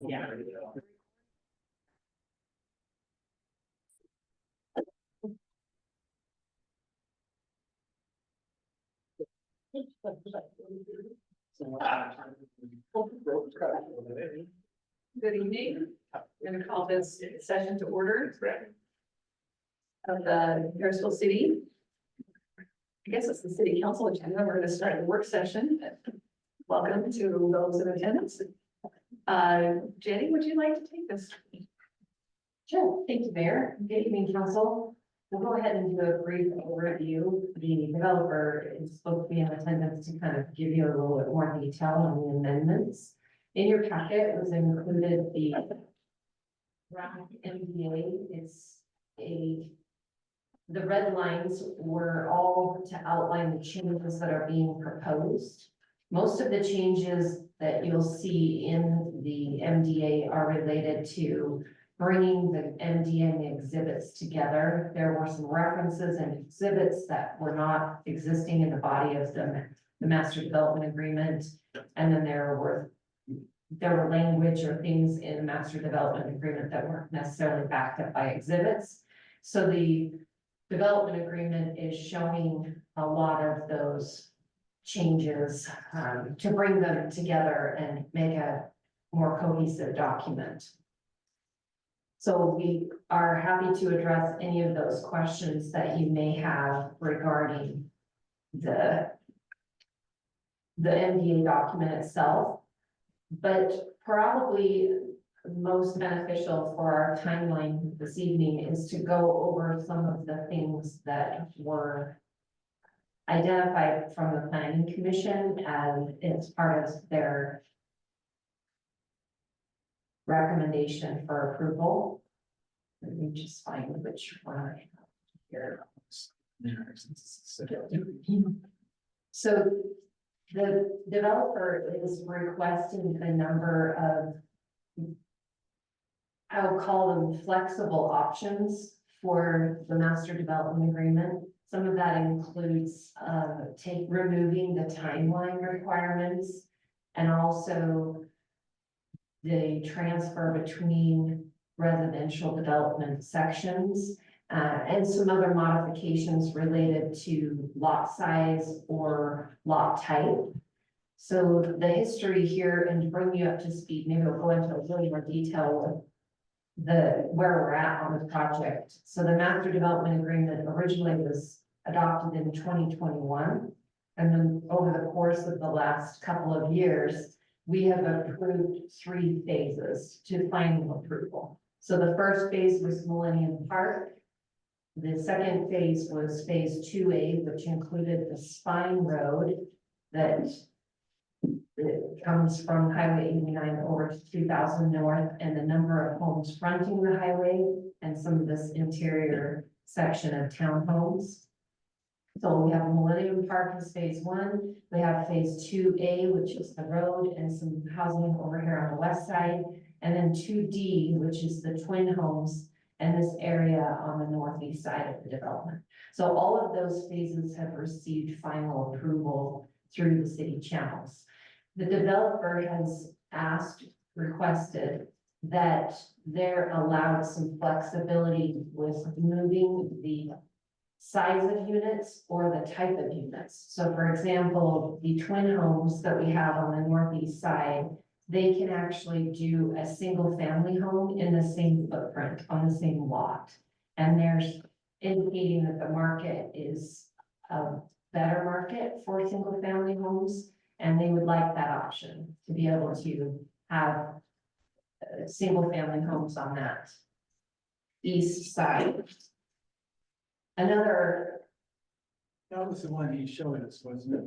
Yeah. Good evening. I'm going to call this session to order of the Harrisville City. I guess it's the city council agenda. We're going to start the work session. Welcome to those in attendance. Jenny, would you like to take this? Sure, thank you, Mayor. Good evening, council. We'll go ahead and do a brief overview. The developer is supposed to be in attendance to kind of give you a little bit more detail on the amendments. In your packet was included the draft MDA. The red lines were all to outline the changes that are being proposed. Most of the changes that you'll see in the MDA are related to bringing the MDA and the exhibits together. There were some references and exhibits that were not existing in the body of the master development agreement. And then there were language or things in the master development agreement that weren't necessarily backed up by exhibits. So the development agreement is showing a lot of those changes to bring them together and make a more cohesive document. So we are happy to address any of those questions that you may have regarding the MDA document itself. But probably most beneficial for our timeline this evening is to go over some of the things that were identified from the Planning Commission as it's part of their recommendation for approval. Let me just find which one I have here. So the developer is requesting a number of, I will call them flexible options for the master development agreement. Some of that includes removing the timeline requirements and also the transfer between residential development sections and some other modifications related to lot size or lot type. So the history here, and to bring you up to speed, maybe we'll go into a little more detail with where we're at on the project. So the master development agreement originally was adopted in 2021. And then over the course of the last couple of years, we have approved 3 phases to final approval. So the first phase was Millennium Park. The second phase was phase 2A, which included the spine road that comes from Highway 89 over to 2000 North, and the number of homes fronting the highway and some of this interior section of townhomes. So we have Millennium Park as phase 1. We have phase 2A, which is the road and some housing over here on the west side. And then 2D, which is the twin homes and this area on the northeast side of the development. So all of those phases have received final approval through the city channels. The developer has requested that they're allowed some flexibility with moving the size of units or the type of units. So for example, the twin homes that we have on the northeast side, they can actually do a single family home in the same footprint on the same lot. And there's indicating that the market is a better market for single family homes. And they would like that option to be able to have single family homes on that east side. Another. That was the one he showed us, wasn't it?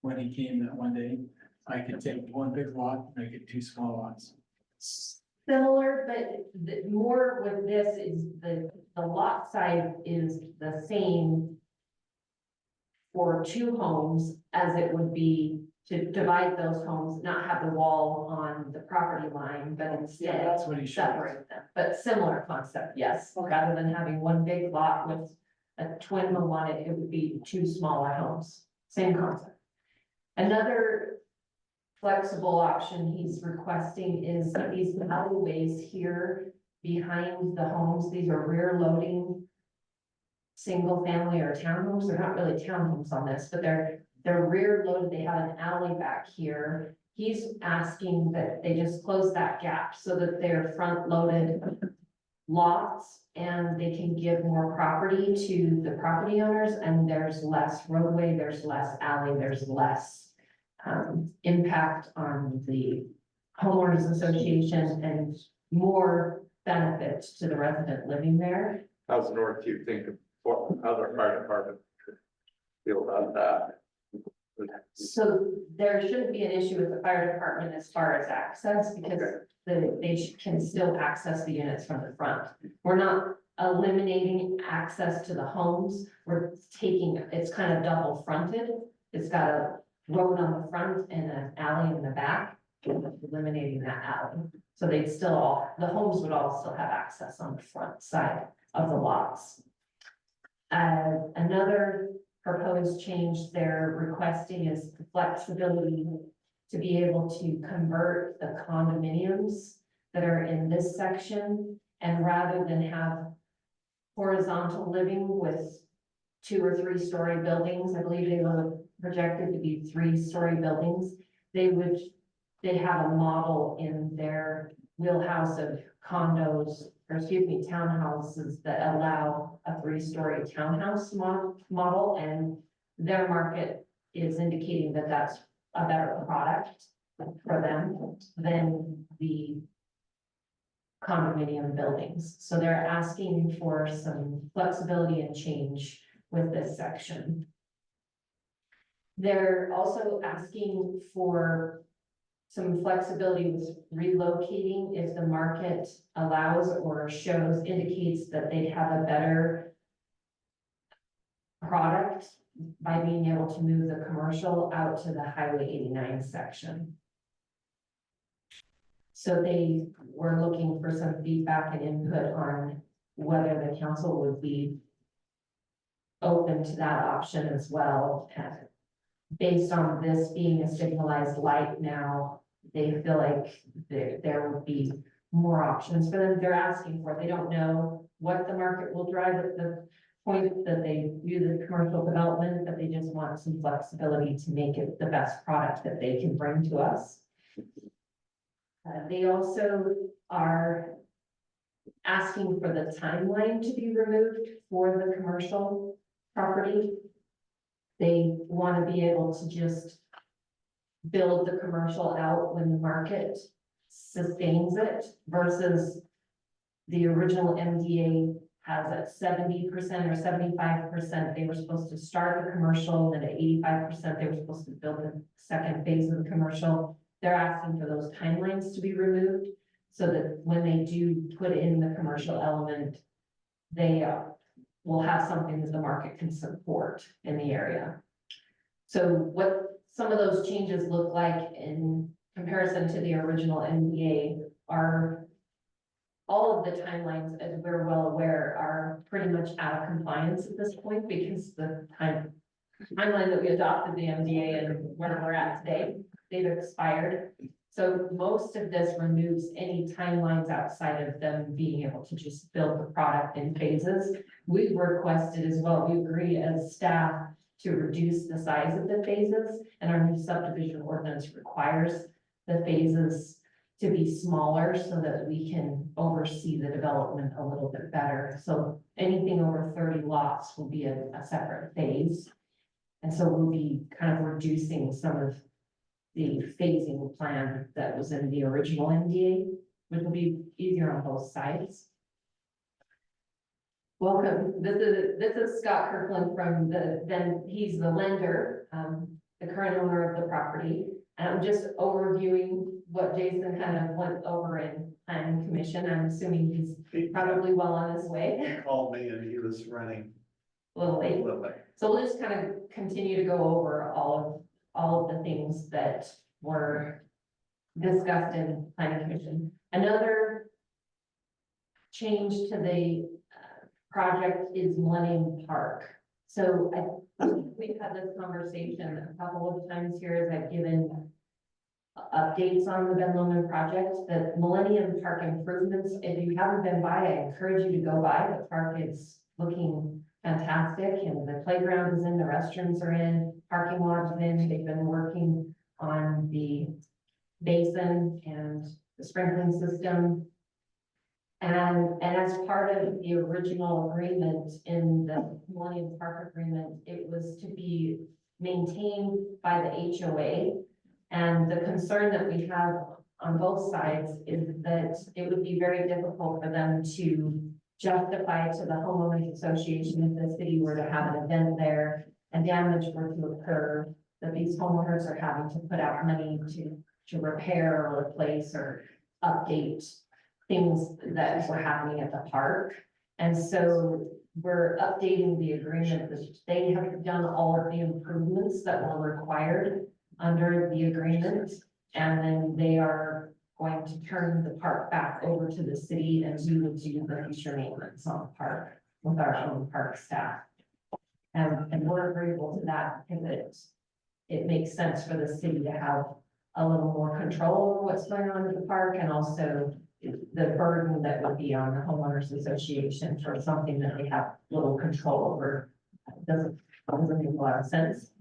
When he came that one day, I could take one big lot, make it 2 small lots. Similar, but more with this is the lot size is the same for 2 homes as it would be to divide those homes, not have the wall on the property line, but instead That's what he showed us. separate them. But similar concept, yes. Rather than having one big lot with a twin home on it, it would be 2 smaller homes. Same concept. Another flexible option he's requesting is these alleyways here behind the homes. These are rear loading single family or townhomes. They're not really townhomes on this, but they're rear loaded. They have an alley back here. He's asking that they just close that gap so that they're front loaded lots and they can give more property to the property owners, and there's less roadway, there's less alley, there's less impact on the homeowners association and more benefit to the resident living there. How's North, you think, how the fire department feel about that? So there shouldn't be an issue with the fire department as far as access, because they can still access the units from the front. We're not eliminating access to the homes. We're taking, it's kind of double fronted. It's got a road on the front and an alley in the back, eliminating that alley. So they'd still all, the homes would all still have access on the front side of the lots. Another proposed change they're requesting is the flexibility to be able to convert the condominiums that are in this section, and rather than have horizontal living with 2 or 3 story buildings, I believe they were projected to be 3-story buildings, they have a model in their wheelhouse of condos, or excuse me, townhouses that allow a 3-story townhouse model, and their market is indicating that that's a better product for them than the condominium buildings. So they're asking for some flexibility and change with this section. They're also asking for some flexibility with relocating if the market allows or shows, indicates that they'd have a better product by being able to move the commercial out to the Highway 89 section. So they were looking for some feedback and input on whether the council would be open to that option as well. Based on this being a signalized light now, they feel like there would be more options for them. They're asking for it. They don't know what the market will drive at the point that they view the commercial development, but they just want some flexibility to make it the best product that they can bring to us. They also are asking for the timeline to be removed for the commercial property. They want to be able to just build the commercial out when the market sustains it, versus the original MDA has at 70% or 75%, they were supposed to start the commercial, then at 85%, they were supposed to build the second phase of the commercial. They're asking for those timelines to be removed so that when they do put in the commercial element, they will have something that the market can support in the area. So what some of those changes look like in comparison to the original NDA are all of the timelines, as we're well aware, are pretty much out of compliance at this point, because the timeline that we adopted the MDA and where we're at today, they've expired. So most of this removes any timelines outside of them being able to just build the product in phases. We've requested as well, we agree as staff to reduce the size of the phases, and our new subdivision ordinance requires the phases to be smaller so that we can oversee the development a little bit better. So anything over 30 lots will be a separate phase. And so we'll be kind of reducing some of the phasing plan that was in the original NDA, which will be easier on both sides. Welcome. This is Scott Kirkland from he's the lender, the current owner of the property. And I'm just overviewing what Jason kind of went over in planning commission. I'm assuming he's probably well on his way. He called me and he was running A little a late. little bit. So we'll just kind of continue to go over all of the things that were discussed in planning commission. Another change to the project is Millennium Park. So I think we've had this conversation a couple of times here as I've given updates on the Ben Lomond project, the Millennium Park improvements. If you haven't been by, I encourage you to go by. The park is looking fantastic, and the playground is in, the restrooms are in, parking lot's in. They've been working on the basin and the sprinkling system. And as part of the original agreement in the Millennium Park agreement, it was to be maintained by the HOA. And the concern that we have on both sides is that it would be very difficult for them to justify to the homeowners association if the city were to have an event there and damage were to occur, that these homeowners are having to put out money to repair or replace or update things that were happening at the park. And so we're updating the agreement that they have done all of the improvements that were required under the agreement. And then they are going to turn the park back over to the city, and we will do the future maintenance on the park with our own park staff. And we're agreeable to that because it makes sense for the city to have a little more control over what's going on at the park, and also the burden that would be on the homeowners association for something that they have little control over. Doesn't make a lot of sense.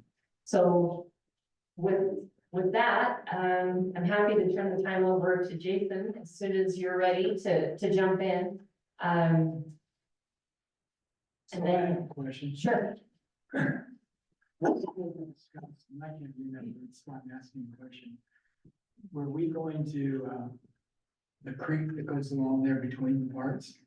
So with that, I'm happy to turn the time over to Jason as soon as you're ready to jump in. And So I then, have a question. sure. I can't remember, it's not asking a question. Were we going to, the creek that goes along there between the parts?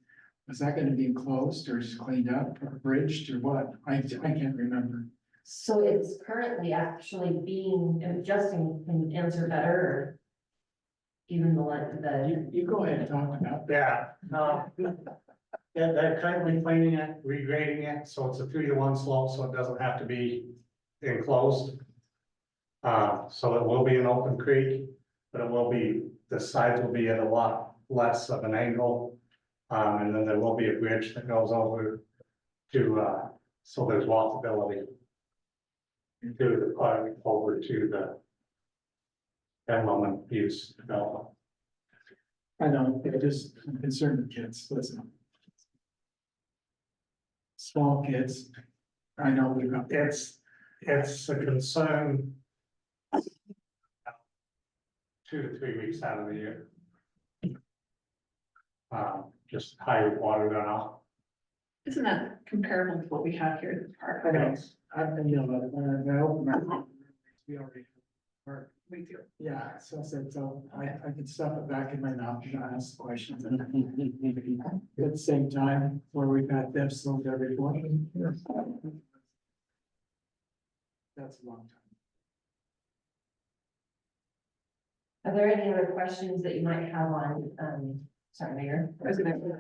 Was that gonna be enclosed or just cleaned up or bridged or what? I can't remember. So it's currently actually being, and Justin can answer better, or even the, You go ahead and talk about that. Yeah, yeah, they're currently cleaning it, regrading it, so it's a 3-to-1 slope, so it doesn't have to be enclosed. So it will be an open creek, but it will be, the sides will be at a lot less of an angle. And then there will be a bridge that goes over to, so there's walkability through the park over to the Ben Lomond Views development. I know, I'm concerned with kids, listen. Small kids, I know we've got. It's a concern 2 to 3 weeks out of the year. Just high water runoff. Isn't that comparable to what we have here at the park? I know, you know, when I open my. We already. Or, We do. yeah, so I said, so I could stuff it back in my mouth and not ask questions. At the same time, where we've had them sold every morning. That's a long time. are there any other questions that you might have on, sorry, Mayor? President, go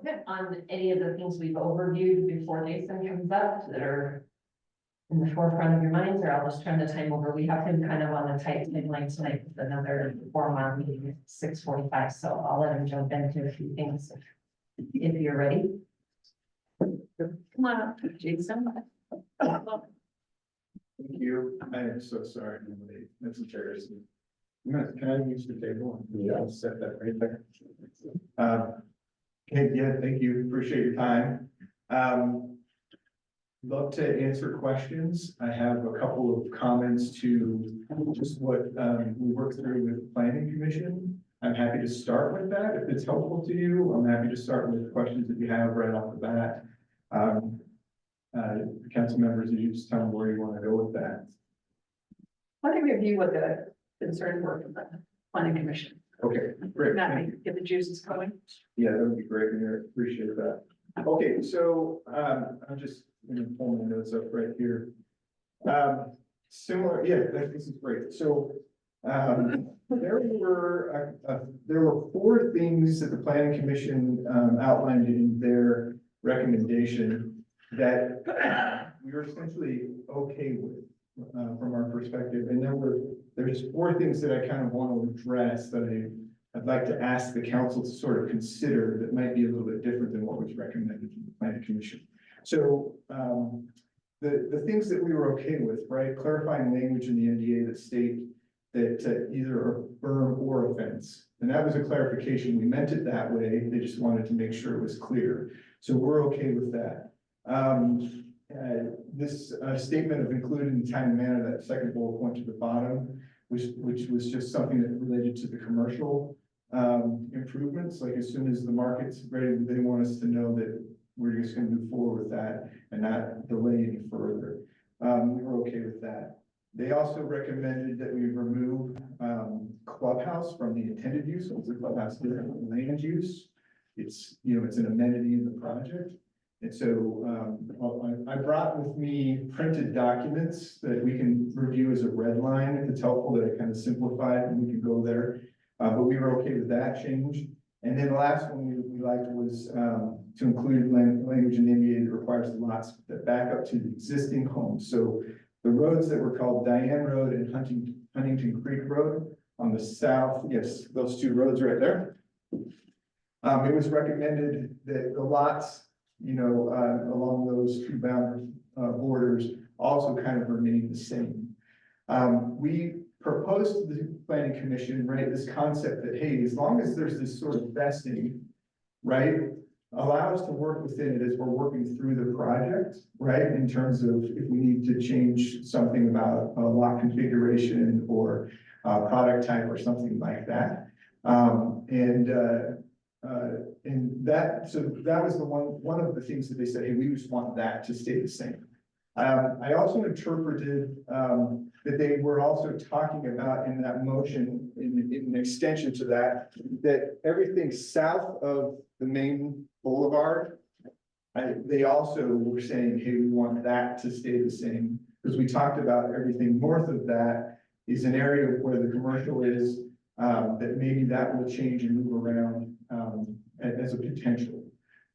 ahead. On any of the things we've overviewed before Jason comes up that are in the forefront of your minds, or I'll just turn the time over. We have him kind of on a tight timeline tonight with another 4-mile meeting at 6:45, so I'll let him jump into a few things if you're ready. Come on up, Jason. Thank you. I am so sorry, Emily. That's embarrassing. Can I use the table? Yeah, I'll set that right there. Okay, yeah, thank you. Appreciate your time. Love to answer questions. I have a couple of comments to just what we worked through with the planning commission. I'm happy to start with that if it's helpful to you. I'm happy to start with questions that you have right off the bat. Council members, you just tell me where you want to go with that. Why don't we review what the concerns were from the planning commission? Okay, great. That may get the juices going. Yeah, that would be great, Mayor. Appreciate that. Okay, so I'm just gonna pull my notes up right here. Similar, yeah, this is great. So there were 4 things that the planning commission outlined in their recommendation that we were essentially okay with from our perspective. And there's 4 things that I kind of want to address that I'd like to ask the council to sort of consider that might be a little bit different than what was recommended from the planning commission. So the things that we were okay with, right? Clarifying language in the NDA that state that either a berm or a fence. And that was a clarification. We meant it that way. They just wanted to make sure it was clear. So we're okay with that. This statement of included in time and manner, that second bullet point to the bottom, which was just something that related to the commercial improvements. Like as soon as the market's ready, they want us to know that we're just going to move forward with that and not delay any further. We were okay with that. They also recommended that we remove clubhouse from the intended use. So the clubhouse different than land use. It's, it's an amenity in the project. And so I brought with me printed documents that we can review as a red line. If it's helpful, that I kind of simplified and we can go there. But we were okay with that change. And then the last one we liked was to include language in the NDA that requires the lots that back up to the existing homes. So the roads that were called Diane Road and Huntington Creek Road on the south, yes, those two roads right there. It was recommended that the lots, along those two boundary borders also kind of remain the same. We proposed to the planning commission, right, this concept that, hey, as long as there's this sort of vesting, right, allow us to work within it as we're working through the project, right, in terms of if we need to change something about lot configuration or product type or something like that. So that was the one of the things that they said, hey, we just want that to stay the same. I also interpreted that they were also talking about in that motion, in an extension to that, that everything south of the main boulevard, they also were saying, hey, we want that to stay the same, because we talked about everything north of that is an area where the commercial is, that maybe that will change and move around as a potential.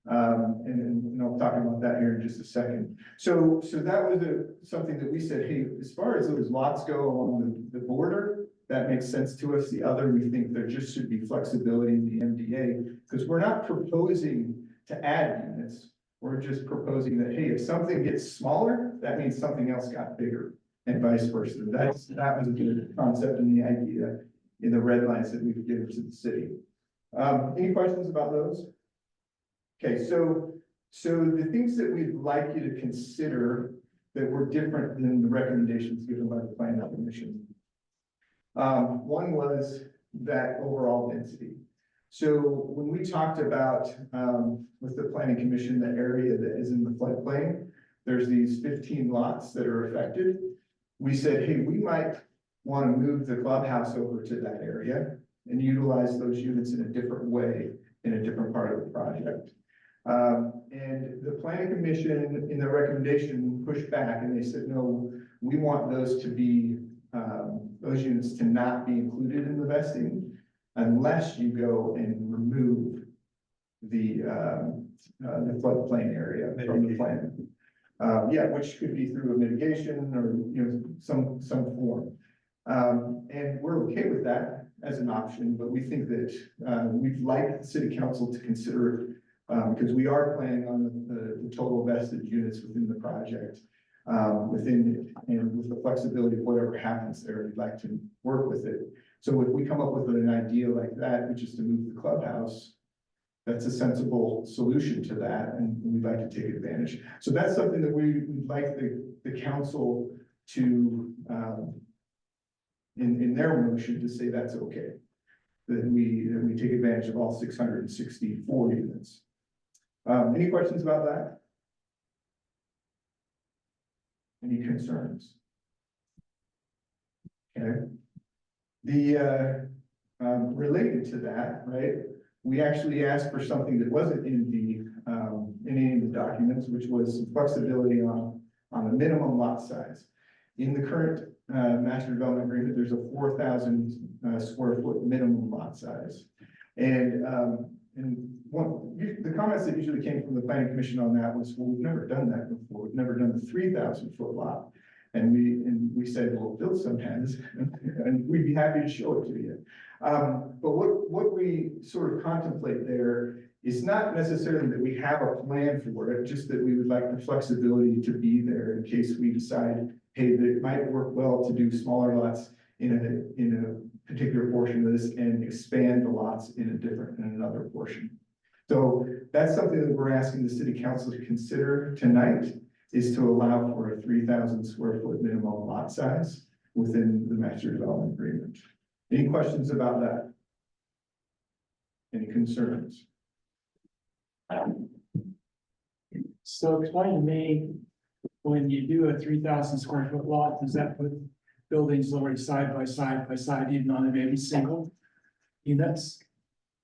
And I'll talk about that here in just a second. So that was something that we said, hey, as far as those lots go along the border, that makes sense to us. The other, we think there just should be flexibility in the MDA, because we're not proposing to add units. We're just proposing that, hey, if something gets smaller, that means something else got bigger, and vice versa. That was a good concept and the idea in the red lines that we've given to the city. Any questions about those? Okay, so the things that we'd like you to consider that were different than the recommendations given by the planning commission. One was that overall density. So when we talked about with the planning commission, the area that is in the floodplain, there's these 15 lots that are affected. We said, hey, we might want to move the clubhouse over to that area and utilize those units in a different way in a different part of the project. And the planning commission in the recommendation pushed back and they said, no, we want those to be, those units to not be included in the vesting unless you go and remove the floodplain area from the plan. Yeah, which could be through a mitigation or, some form. And we're okay with that as an option, but we think that we'd like the city council to consider it because we are planning on the total vested units within the project, within it, and with the flexibility of whatever happens there, we'd like to work with it. So if we come up with an idea like that, which is to move the clubhouse, that's a sensible solution to that, and we'd like to take advantage. So that's something that we'd like the council to, in their motion, to say that's okay. That we take advantage of all 664 units. Any questions about that? Any concerns? Okay. The related to that, right? We actually asked for something that wasn't in any of the documents, which was some flexibility on the minimum lot size. In the current master development agreement, there's a 4,000 square foot minimum lot size. And the comments that usually came from the planning commission on that was, well, we've never done that before. We've never done the 3,000 foot lot. And we said, well, build some has, and we'd be happy to show it to you. But what we sort of contemplate there is not necessarily that we have a plan for it, just that we would like the flexibility to be there in case we decide, hey, that it might work well to do smaller lots in a particular portion of this and expand the lots in another portion. So that's something that we're asking the city council to consider tonight, is to allow for a 3,000 square foot minimum lot size within the master development agreement. Any questions about that? Any concerns? So explain to me, when you do a 3,000 square foot lot, does that put buildings already side by side, even on a maybe single units?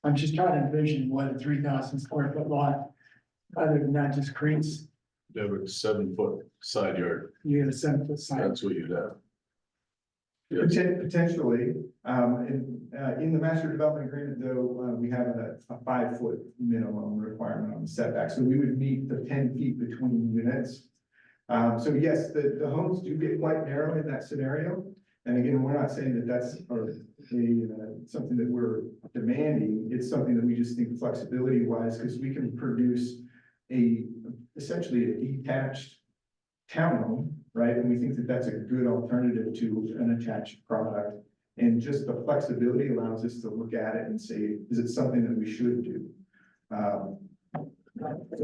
I'm just trying to envision what a 3,000 square foot lot, other than that, just creates, They have a 7-foot side yard, you get a 7-foot side. that's what you'd have. Potentially, in the master development agreement, though, we have a 5-foot minimum requirement on the setback, so we would meet the 10 feet between units. So yes, the homes do get quite narrow in that scenario. And again, we're not saying that that's something that we're demanding. It's something that we just think flexibility wise, because we can produce essentially a detached townhome, right? And we think that that's a good alternative to an attached product. And just the flexibility allows us to look at it and say, is it something that we should do? So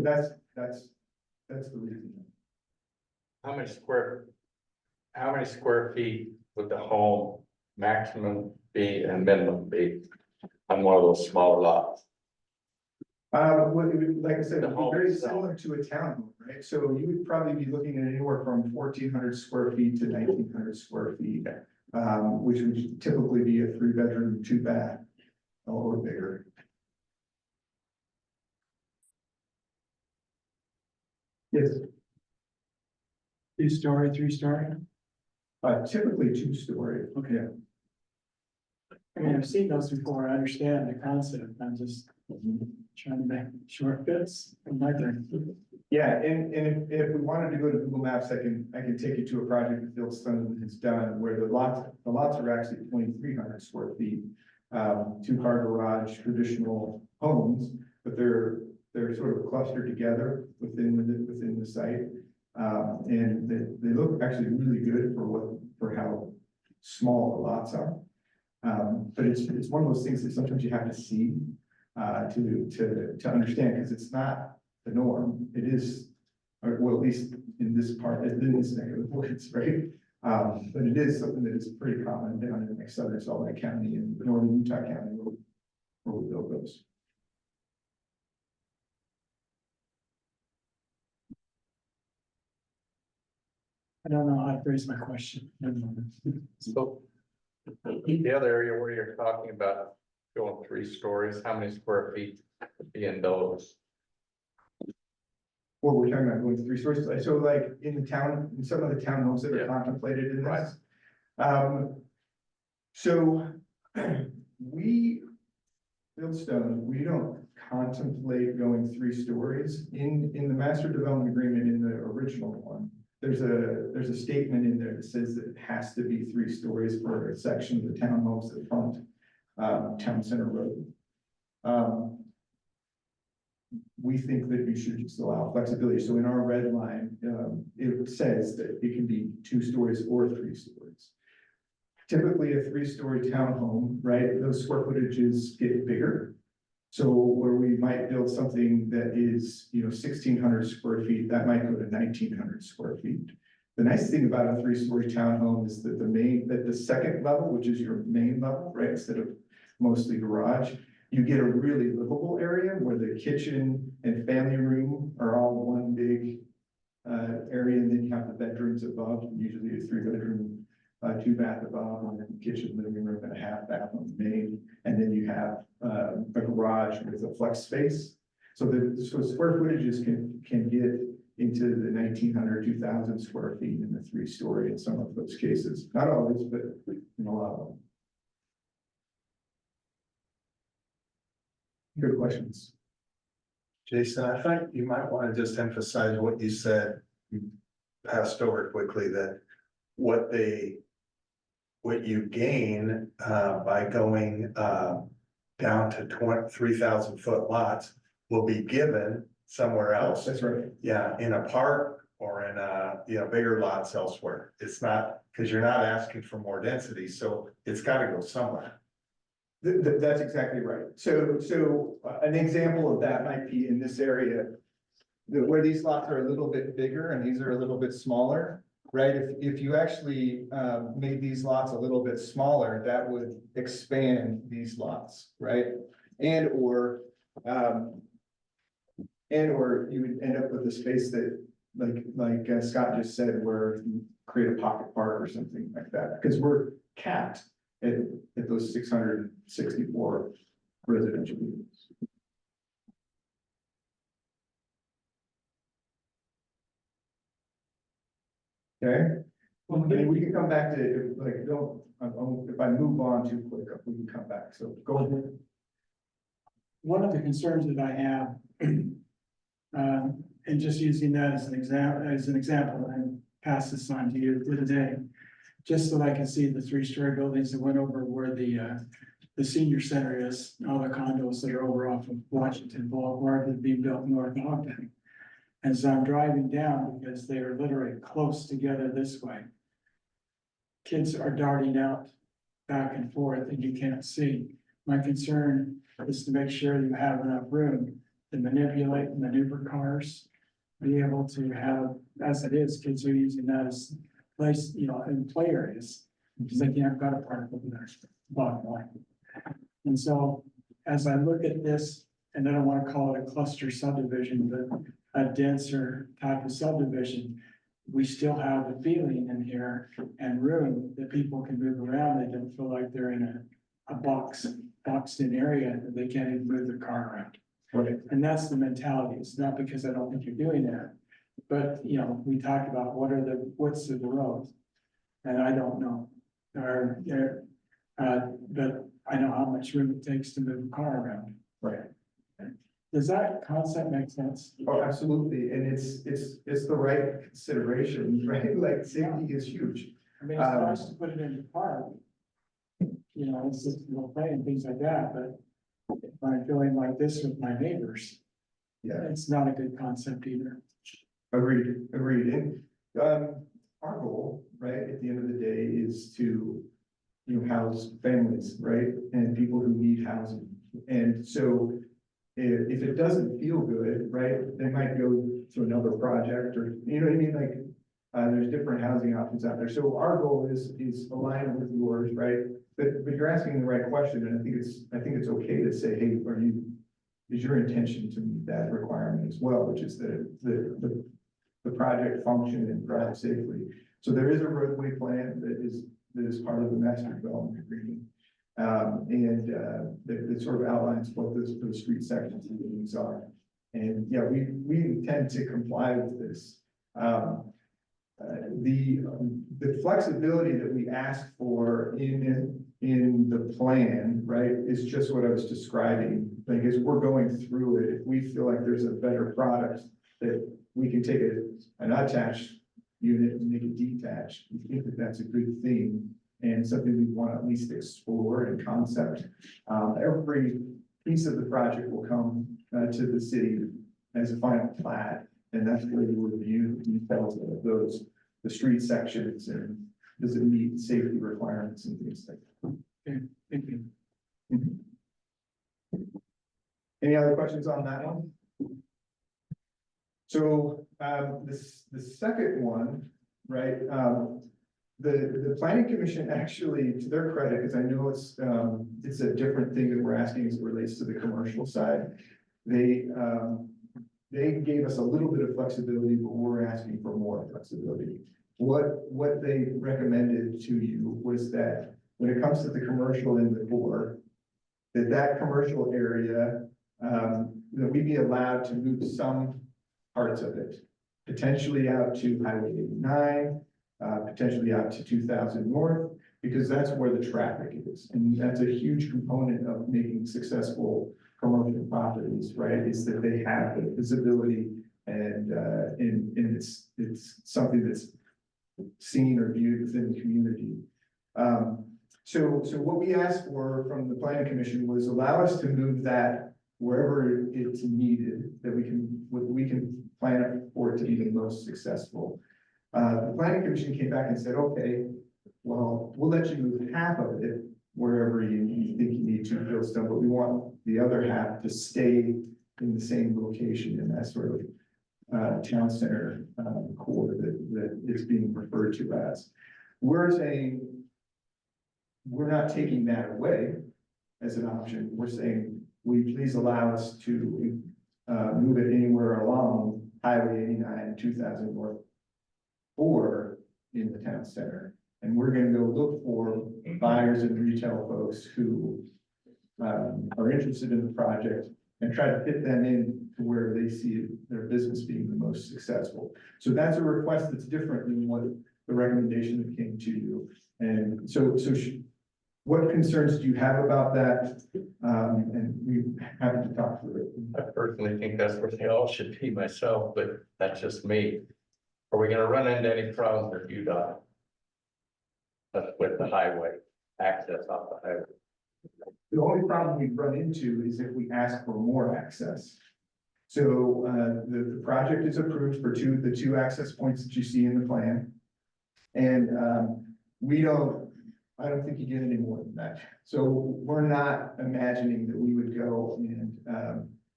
that's the reason. How many square feet would the home maximum be and minimum be on one of those smaller lots? Well, it would, like I said, it The would home be very itself. similar to a townhome, right? So you would probably be looking at anywhere from 1,400 square feet to 1,900 square feet. Which would typically be a 3-bedroom, 2-bath or bigger. Yes, 2-story, 3-story? typically 2-story. Okay. I mean, I've seen those before, I understand the concept, I'm just trying to make sure it fits in my thing. Yeah, and if we wanted to go to Google Maps, I can take you to a project that Phil Stone has done where the lots are actually 2,300 square feet. 2-car garage, traditional homes, but they're sort of clustered together within the site. And they look actually really good for how small the lots are. But it's one of those things that sometimes you have to see to understand, because it's not the norm. It is, or well, at least in this part, in this neck of the woods, right? But it is something that is pretty common down in like southern Salt Lake County and northern Utah County where we build those. I don't know how to phrase my question. So the other area where you're talking about going 3 stories, how many square feet would be in those? What we're talking about going to 3 stories, so like in some of the townhomes that are Yeah. contemplated in Right. this. So we, Fieldstone, we don't contemplate going 3 stories in the master development agreement in the original one. There's a statement in there that says that it has to be 3 stories for a section of the townhomes that front Town Center Road. We think that you should just allow flexibility. So in our red line, it says that it can be 2 stories or 3 stories. Typically a 3-story townhome, right? Those square footages get bigger. So where we might build something that is, 1,600 square feet, that might go to 1,900 square feet. The nice thing about a 3-story townhome is that the second level, which is your main level, right? Instead of mostly garage, you get a really livable area where the kitchen and family room are all one big area, and then you have the bedrooms above, usually a 3-bedroom, 2-bath above, and then kitchen, living room, and a 1/2 bath on the main, and then you have a garage with a flex space. So square footages can get into the 1,900, 2,000 square feet in the 3-story in some of those cases. Not always, but in a lot of them. Good questions. Jason, I think you might want to just emphasize what you said, you passed over quickly, that what you gain by going down to 3,000 foot lots will be given somewhere else. That's right. Yeah, in a park or in bigger lots elsewhere. It's not, because you're not asking for more density, so it's gotta go somewhere. That's exactly right. So, an example of that might be in this area, where these lots are a little bit bigger and these are a little bit smaller, right? If you actually, made these lots a little bit smaller, that would expand these lots, right? And/or you would end up with a space that, like Scott just said, where you create a pocket park or something like that, because we're capped at those 664 residential units. Okay, and we can come back to, like, don't, if I move on too quick, we can come back, so go ahead. One of the concerns that I have, and just using that as an example, and pass this on to you today, just so I can see the 3-story buildings that went over where the senior center is, all the condos that are over off of Washington Boulevard that are being built north of Ogden. And so I'm driving down because they are literally close together this way. Kids are darting out back and forth and you can't see. My concern is to make sure you have enough room to manipulate and maneuver cars. Be able to have, as it is, kids are using that as place, in play areas. Because they can't got a park over there, bottom line. And so, as I look at this, and I don't want to call it a cluster subdivision, but a denser type of subdivision, we still have the feeling in here and room that people can move around. They don't feel like they're in a boxed in area that they can't even move their car around. Right. And that's the mentality. It's not because I don't think you're doing that, but we talked about what are the widths of the roads, and I don't know. But I know how much room it takes to move a car around. Right. Does that concept make sense? Oh, absolutely, and it's the right consideration, right? Like, safety is huge. I mean, it's nice to put it in the park. It's just play and things like that, but if I'm feeling like this with my neighbors, Yeah, it's not a good concept either. agreed. And, our goal, right, at the end of the day is to, house families, right? And people who need housing. And so if it doesn't feel good, right, they might go to another project or, you know what I mean? Like, there's different housing options out there. So our goal is aligned with yours, right? But you're asking the right question, and I think it's okay to say, hey, is your intention to meet that requirement as well, which is the project function and drive safely. So there is a roadway plan that is part of the master development agreement. That sort of outlines what those street sections and things are. And yeah, we intend to comply with this. The flexibility that we ask for in the plan, right, is just what I was describing. Like, as we're going through it, if we feel like there's a better product that we can take an attached unit and make it detached, we think that that's a good thing and something we want to at least explore and concept. Every piece of the project will come to the city as a final plat, and that's where we review the details of the street sections and does it meet safety requirements and things like that. Okay, thank you. Any other questions on that one? So, the second one, right, the planning commission actually, to their credit, because I know it's a different thing that we're asking as it relates to the commercial side. They gave us a little bit of flexibility, but we're asking for more flexibility. What they recommended to you was that when it comes to the commercial in the core, that commercial area, that we be allowed to move some parts of it, potentially out to Highway 89, potentially out to 2000 North, because that's where the traffic is. And that's a huge component of making successful commercial properties, right? Is that they have the visibility and it's something that's seen or viewed within the community. So what we asked for from the planning commission was allow us to move that wherever it's needed, that we can plan it for it to be the most successful. The planning commission came back and said, okay, well, we'll let you move half of it wherever you think you need to build stuff, but we want the other half to stay in the same location in that sort of town center core that is being referred to as. We're saying, we're not taking that away as an option. We're saying, will you please allow us to move it anywhere along Highway 89, 2000 North, or in the town center. And we're gonna go look for buyers and retail folks who are interested in the project and try to fit them in to where they see their business being the most successful. So that's a request that's different than what the recommendation that came to you. And so what concerns do you have about that? And we're happy to talk through it. I personally think that's where they all should be myself, but that's just me. Are we gonna run into any problems with UDOT? With the highway, access off the highway? The only problem we run into is if we ask for more access. So the project is approved for the two access points that you see in the plan. And I don't think you get any more than that. So we're not imagining that we would go and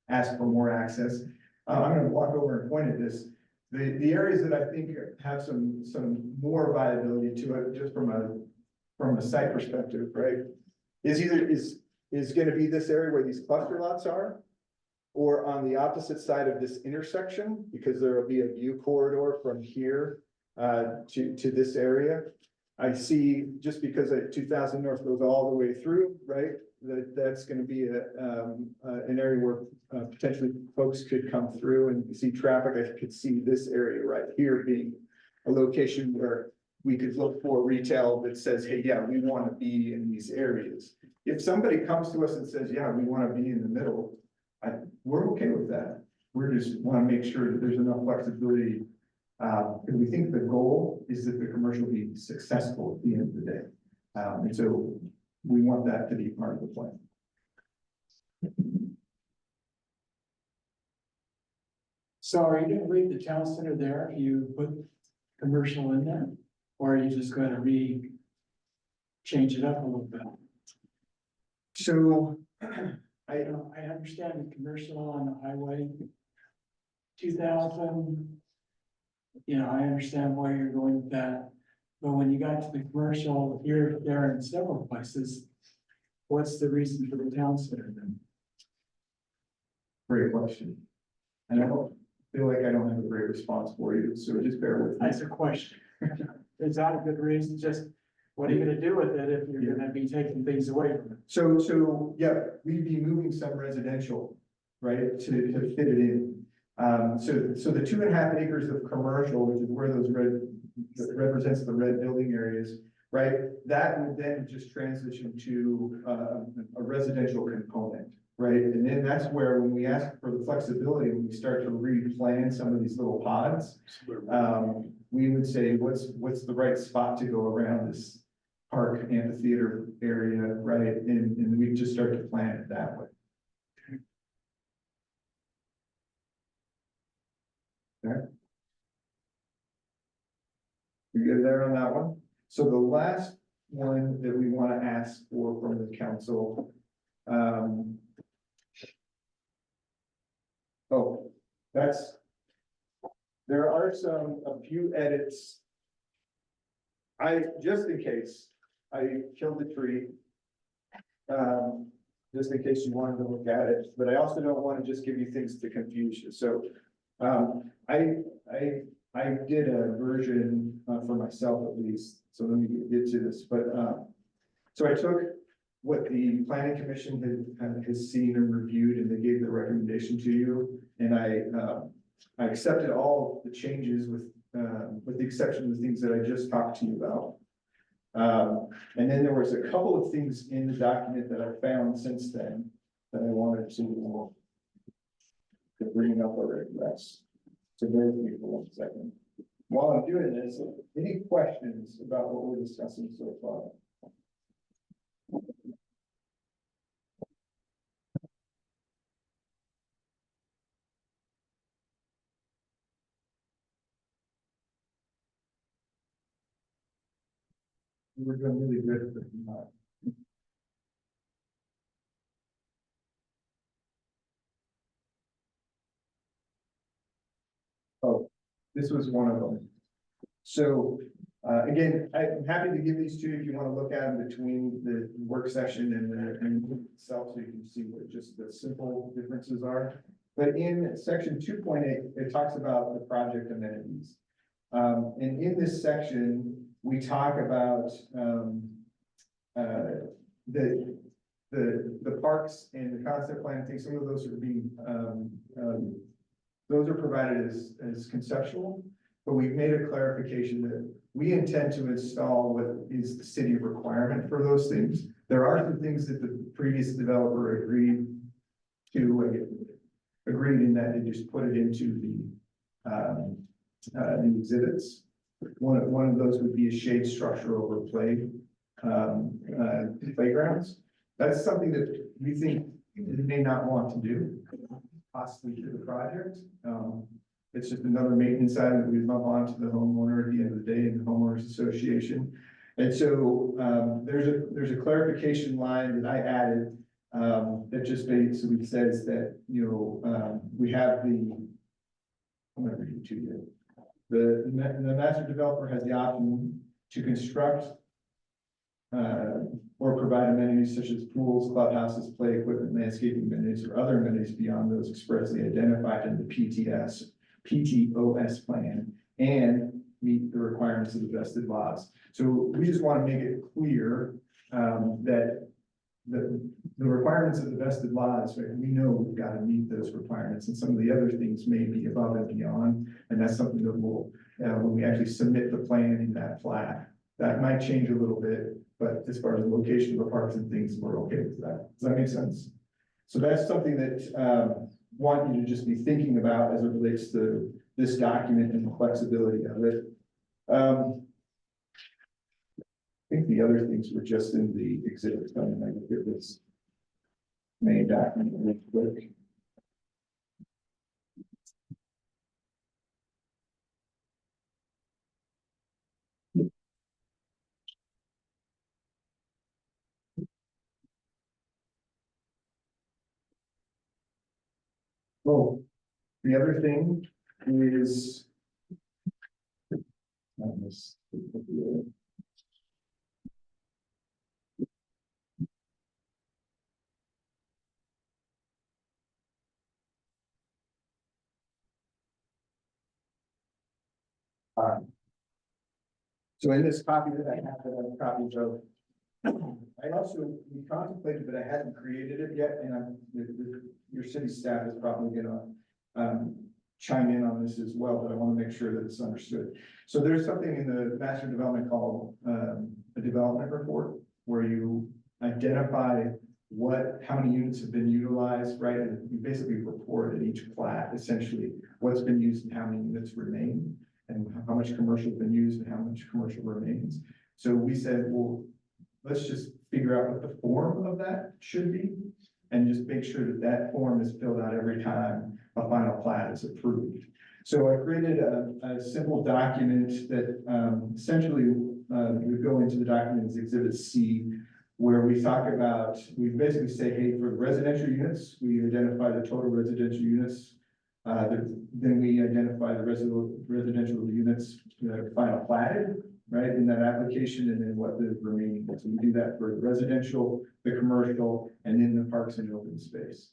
ask for more access. I'm gonna walk over and point at this. The areas that I think have some more viability to it, just from a site perspective, right? Is gonna be this area where these cluster lots are, or on the opposite side of this intersection, because there will be a view corridor from here to this area. I see, just because 2000 North goes all the way through, right? That's gonna be an area where potentially folks could come through and see traffic. I could see this area right here being a location where we could look for retail that says, hey, yeah, we want to be in these areas. If somebody comes to us and says, yeah, we want to be in the middle, we're okay with that. We just want to make sure that there's enough flexibility. Because we think the goal is that the commercial be successful at the end of the day. And so we want that to be part of the plan. So are you gonna leave the town center there if you put commercial in there? Or are you just gonna change it up a little bit? So I understand the commercial on the highway. 2000. I understand why you're going with that. But when you got to the commercial here, there, and several places, what's the reason for the town center then? great question. And I don't feel like I don't have a great response for you, so just bear with me. That's a question. Is that a good reason? Just what are you gonna do with it if you're gonna be taking things away from it? So, yeah, we'd be moving some residential, right, to fit it in. So the 2.5 acres of commercial, which is where those that represents the red building areas, right? That would then just transition to a residential component, right? And then that's where, when we ask for the flexibility, when we start to replan some of these little pods, we would say, what's the right spot to go around this park amphitheater area, right? And we just start to plan it that way. Okay. You good there on that one? So the last one that we want to ask for from the council. There are a few edits. Just in case, I killed the tree. Just in case you wanted to look at it, but I also don't want to just give you things to confuse you. So I did a version for myself at least, so let me get to this, but so I took what the planning commission has seen and reviewed, and they gave the recommendation to you, and I accepted all the changes with the exception of the things that I just talked to you about. And then there was a couple of things in the document that I found since then that I wanted to bring up or address. So bear with me for 1 second. While I'm doing this, any questions about what we're discussing so far? We're doing really good. Oh, this was one of them. So, again, I'm happy to give these to you if you want to look at them between the work session and the itself, so you can see what just the simple differences are. But in section 2.8, it talks about the project amenities. And in this section, we talk about the parks and the concept plan. I think some of those are being those are provided as conceptual, but we've made a clarification that we intend to install what is the city requirement for those things. There are some things that the previous developer agreed in that they just put it into the exhibits. One of those would be a shade structure over playgrounds. That's something that we think they may not want to do, possibly to the project. It's just another maintenance item that we lump onto the homeowner at the end of the day in the homeowners association. And so there's a clarification line that I added that just basically says that, we have I'm going to read it to you. The master developer has the option to construct or provide amenities such as pools, clubhouses, play equipment, landscaping amenities, or other amenities beyond those expressly identified in the PTOS plan and meet the requirements of the vested lots. So we just want to make it clear that the requirements of the vested lots, right, we know we've got to meet those requirements, and some of the other things may be above and beyond, and that's something that we'll, when we actually submit the plan in that plat, that might change a little bit, but as far as the location of the parks and things, we're okay with that. Does that make sense? So that's something that want you to just be thinking about as it relates to this document and the flexibility of it. I think the other things were just in the exhibits. I mean, I look at this main document real quick. Oh, the other thing is so in this copy that I have, that I have copies of, I also we contemplated, but I hadn't created it yet, and your city staff is probably gonna chime in on this as well, but I want to make sure that it's understood. So there's something in the master development called a development report, where you identify how many units have been utilized, right? And you basically report at each plat, essentially, what's been used and how many units remain, and how much commercial has been used and how much commercial remains. So we said, well, let's just figure out what the form of that should be, and just make sure that that form is filled out every time a final plat is approved. So I created a simple document that essentially would go into the document as Exhibit C, where we talk about, we basically say, hey, for the residential units, we identify the total residential units. Then we identify the residential units that are final platted, right, in that application, and then what the remaining is. So we do that for the residential, the commercial, and then the parks and open space.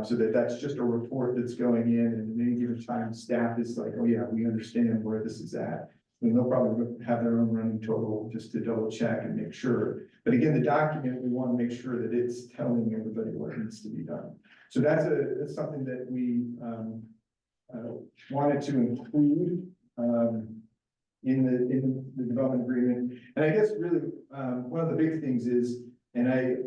So that's just a report that's going in, and at any given time, staff is like, oh yeah, we understand where this is at. And they'll probably have their own running total just to double check and make sure. But again, the document, we want to make ssure that it's telling everybody what needs to be done. So that's something that we wanted to include in the development agreement. And I guess really one of the big things is, and I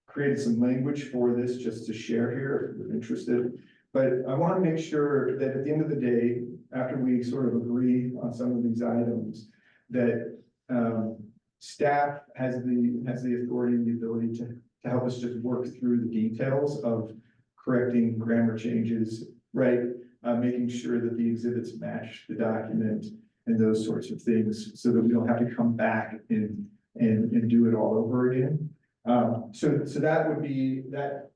created some language for this just to share here if you're interested. But I want to make sure that at the end of the day, after we sort of agree on some of these items, that staff has the authority and the ability to help us just work through the details of correcting grammar changes, right? Making sure that the exhibits match the document, and those sorts of things, so that we don't have to come back and do it all over again. So that would be, that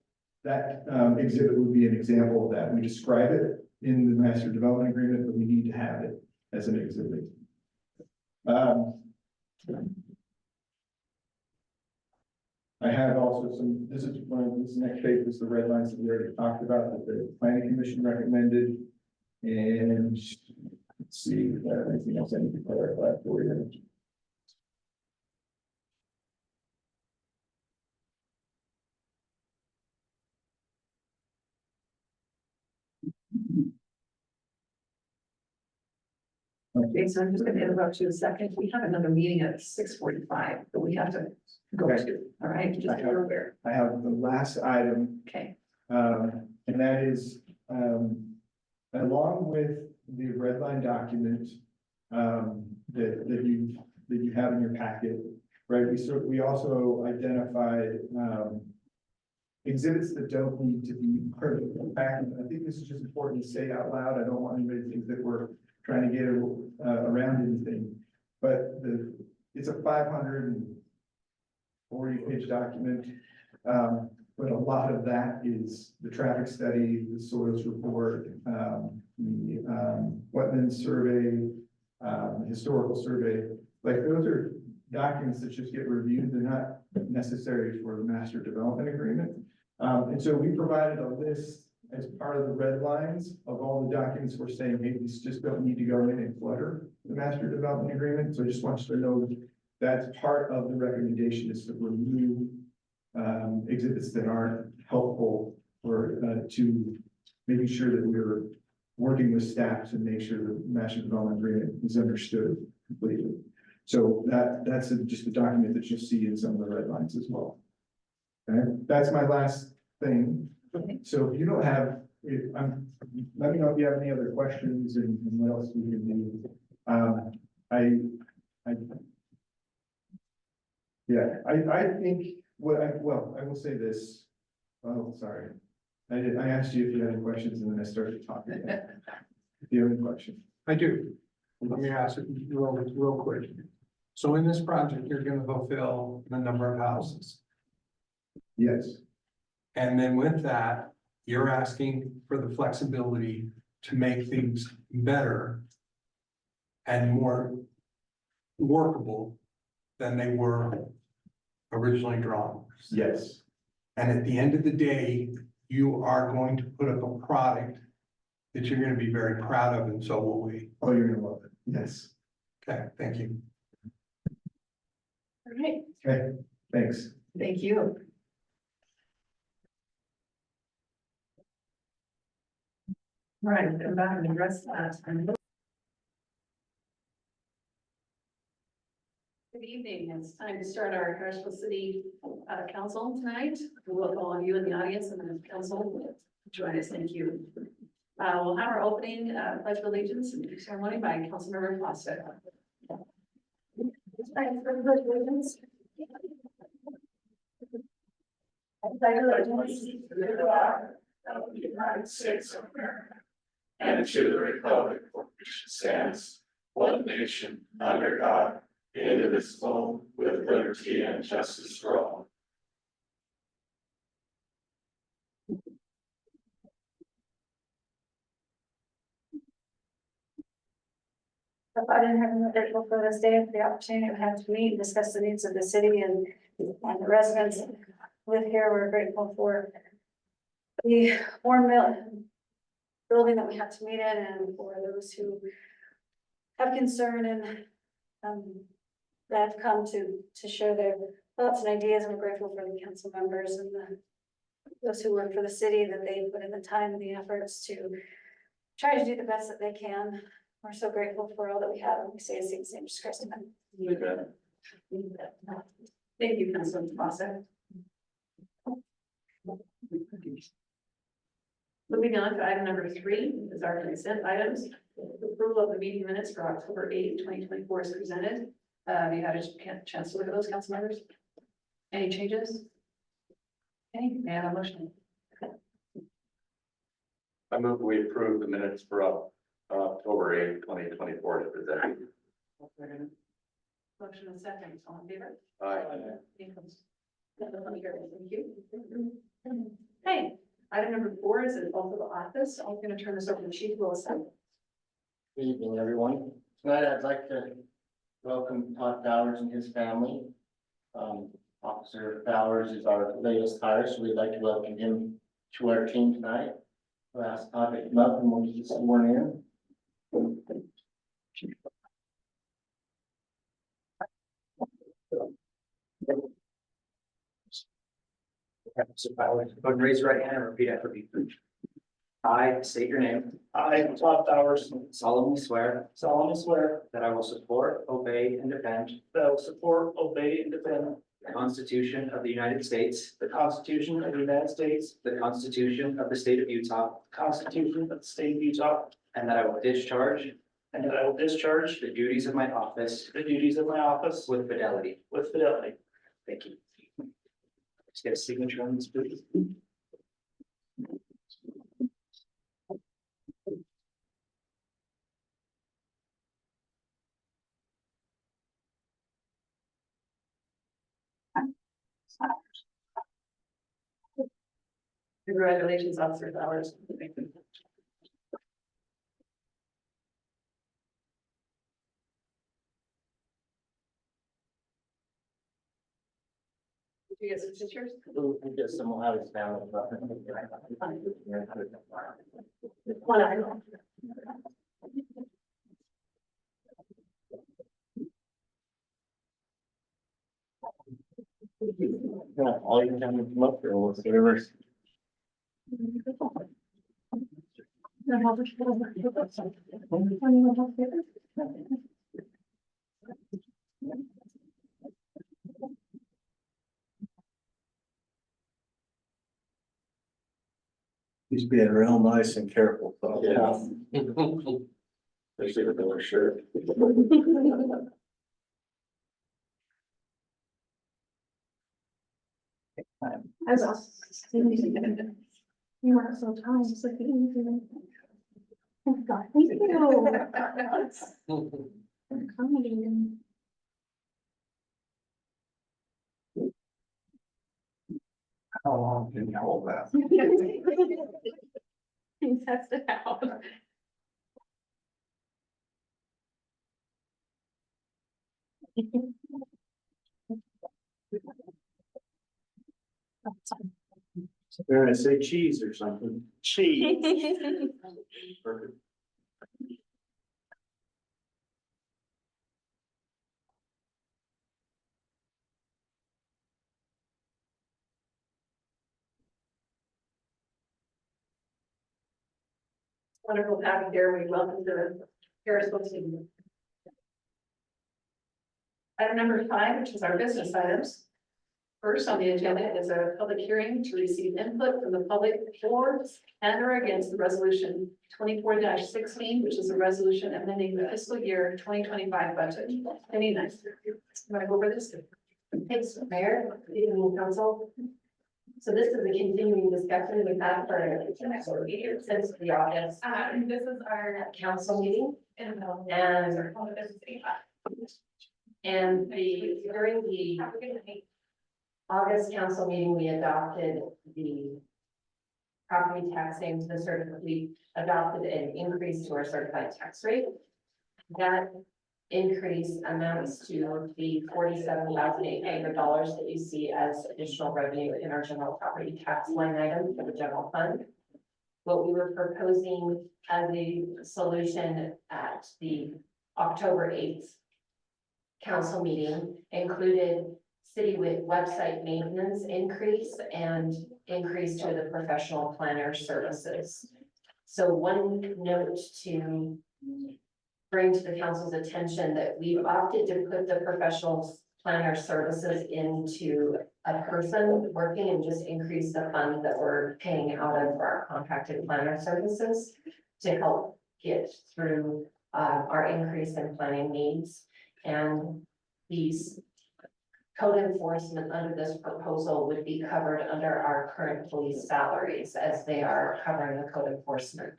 exhibit would be an example of that. We describe it in the master development agreement, but we need to have it as an exhibit. I have also some, this next page is the red lines that we already talked about, that the planning commission recommended. And let's see, if there's anything else I need to clarify for you. Okay, so I'm just gonna interrupt you a second. We have another meeting at 6:45 that we have to go Okay. to, all right? Just so you're aware. I have the last item. Okay, And that is, along with the red line document, that you have in your packet, right? We also identified, exhibits that don't need to be part of the packet. I think this is just important to say out loud. I don't want anybody to think that we're trying to get around anything. But it's a 540-page document. But a lot of that is the traffic study, the soils report, the wetlands survey, historical survey. Like, those are documents that just get reviewed. They're not necessary for the master development agreement. And so we provided a list as part of the red lines of all the documents we're saying, hey, these just don't need to go in and clutter the master development agreement. So I just want you to know that that's part of the recommendation, is to remove exhibits that aren't helpful, or to making sure that we're working with staff to make sure the master development agreement is understood completely. So that's just a document that you'll see in some of the red lines as well. Okay, that's my last thing. So if you don't have, let me know if you have any other questions and what else we can do. I think I will say this. Oh, sorry. I asked you if you had any questions, and then I started talking again. If you have any questions. I do. Let me ask it real quick. So in this project, you're gonna fulfill the number of houses. Yes, And then with that, you're asking for the flexibility to make things better and more workable than they were originally drawn. yes, And at the end of the day, you are going to put up a product that you're gonna be very proud of, and so will we. oh, you're gonna love it, yes, Okay, thank you. all right, okay, thanks. thank you. All right, I'm back and address that. Good evening. It's time to start our Harrisville City Council tonight. We welcome all of you in the audience and the council join us. Thank you. We'll have our opening pledge of allegiance and ceremony by Councilmember Fawcett. I pledge allegiance to the flag of the United States of America and to the republic for which it stands, one nation, under God, indivisible, with liberty and justice for all. Father in heaven, we're grateful for this day, for the opportunity we have to meet and discuss the needs of the city and the residents that live here. We're grateful for the warm building that we have to meet in, and for those who have concern and that have come to share their thoughts and ideas. And we're grateful for the council members and those who work for the city, that they put in the time and the efforts to try to do the best that they can. We're so grateful for all that we have, and we say these things in Jesus Christ. Amen. Thank you, Councilor Fawcett. Moving on to item number 3 is our consent items. The approval of the meeting minutes for October 8, 2024 is presented. Have you had a chance to look at those, council members? Any changes? Okay, may I have a motion? I move we approve the minutes for October 8th, 2024 is presented. Motion and second, all in favor? Aye. Any opposed? Thank you. Hey, item number 4 is an oath of office. I'm going to turn this over to Chief Wilson. Good evening, everyone. Tonight, I'd like to welcome Todd Bowers and his family. Officer Bowers is our latest hire, so we'd like to welcome him to our team tonight. We'll ask Todd to come up and we'll get sworn in. So Bowers, go ahead and raise your right hand and repeat after me. I state your name. I, Todd Bowers, solemnly swear that I will support, obey, and defend the Constitution of the United States, the Constitution of the State of Utah, and that I will discharge the duties of my office with fidelity. Thank you. Let's get a signature on this, please. Congratulations, Officer Bowers. Did you get some pictures? We'll get some, we'll have his family. One item. Yeah, all you can have them come up here, we'll see whatever. He's being real nice and careful. So. Yeah. Especially with the shirt. I was also. You are so tired, it's like. Oh my God, thank you. Accommodating. How long can you hold that? Test it out. They're gonna say cheese or something. Cheese. Perfect. Wonderful to have you here. We welcome the Harrisville team. Item number 5, which is our business items. First on the agenda is a public hearing to receive input from the public for and or against the resolution 24-16, which is a resolution amending the fiscal year 2025 budget. Jennie Knight, you want to go over this? Thanks, Mayor, good evening, council. So this is a continuing discussion we've had for since the August. This is our Council meeting and during the August council meeting, we adopted the property tax same to the certificate. We adopted an increase to our certified tax rate. That increase amounts to the $47,800 that you see as additional revenue in our general property tax line item for the general fund. What we were proposing as a solution at the October 8th council meeting included city website maintenance increase and increase to the professional planner services. So one note to bring to the council's attention that we've opted to put the professional planner services into a person working and just increase the fund that we're paying out of our contracted planner services to help get through our increase in planning needs. And these code enforcement under this proposal would be covered under our current police salaries as they are covering the code enforcement.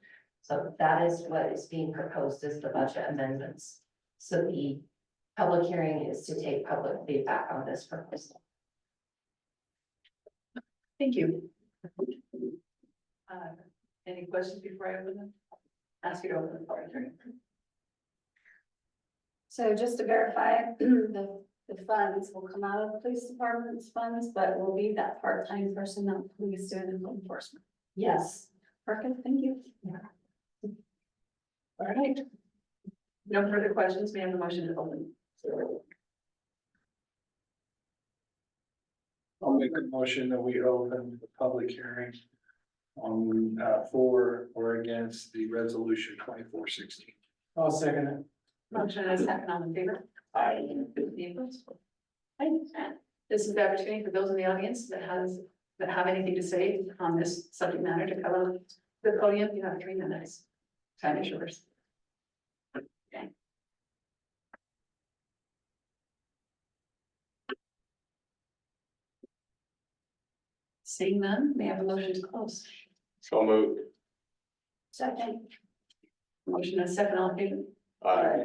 So that is what is being proposed as the budget amendments. So the public hearing is to take public feedback on this proposal. Thank you. Any questions before I open them? Ask you to open the public hearing. So just to verify, the funds will come out of the police department's funds, but will be that part-time person, not police doing the code enforcement. Yes. Perfect, thank you. All right. No further questions. May I have a motion to open? I'll make a motion that we open the public hearing on, for or against the resolution 2416. I'll second it. Motion and a second, all in favor? Aye. Any opposed? Aye. This is the opportunity for those in the audience that have anything to say on this subject matter to come up to the podium. You have 3 minutes. Time is yours. Okay. Seeing none, may I have a motion to close? So moved. Second. Motion and a second, all in favor? Aye.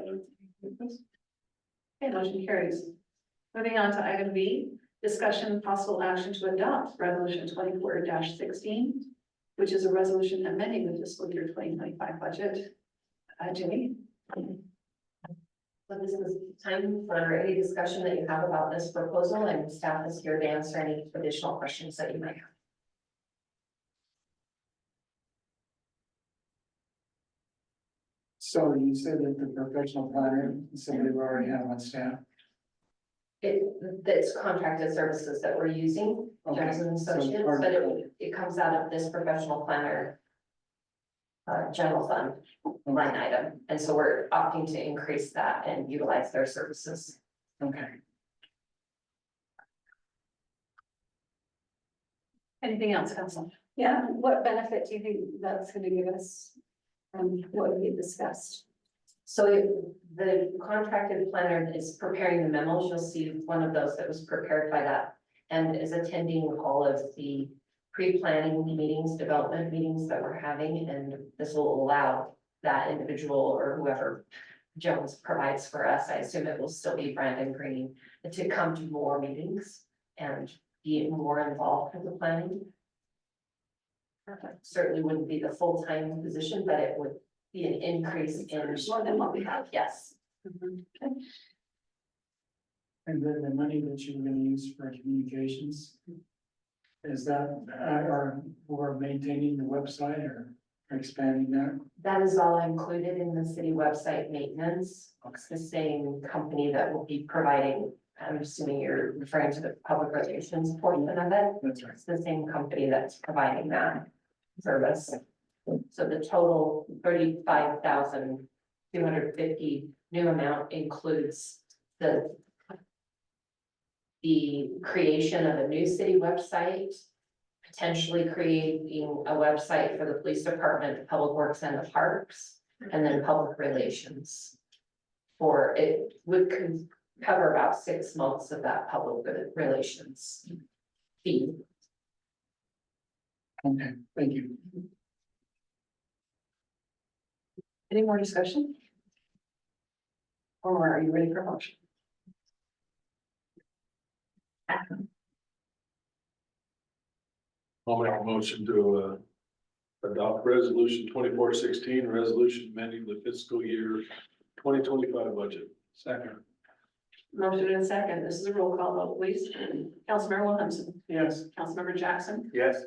Okay, motion carries. Moving on to item B, discussion and possible action to adopt resolution 24-16, which is a resolution amending the fiscal year 2025 budget. Jenny? So this is time for any discussion that you have about this proposal, and staff is here to answer any additional questions that you might have. So you said that the professional planner, somebody we already have on staff. It's contracted services that we're using, Okay, Johnson and so Associates, part but of- it comes out of this professional planner general fund line item, and so we're opting to increase that and utilize their services. Okay. Anything else, Council? Yeah, what benefit do you think that's gonna give us? What we discussed? So the contracted planner is preparing the memos. You'll see one of those that was prepared by that and is attending all of the pre-planning meetings, development meetings that we're having, and this will allow that individual or whoever Jones provides for us. I assume it will still be Brandon Green to come to more meetings and be more involved with the planning. Certainly wouldn't be the full-time position, but it would be an increase in More than what we have. yes. And then the money that you were gonna use for communications. Is that, or we're maintaining the website or expanding that? That is all included in the city website maintenance. Okay. It's the same company that will be providing, I'm assuming you're referring to the public relations portion of it. That's right. It's the same company that's providing that service. So the total 35,250 new amount includes the creation of a new city website, potentially creating a website for the police department, public works and the parks, and then public relations. For it would cover about 6 months of that public relations fee. Okay, thank you. Any more discussion? Or are you ready for a motion? I'll make a motion to, adopt resolution 2416, resolution amending the fiscal year 2025 budget. Second. Motion and a second. This is a roll call vote, please. Councilmember Williamson. Yes. Councilmember Jackson. Yes.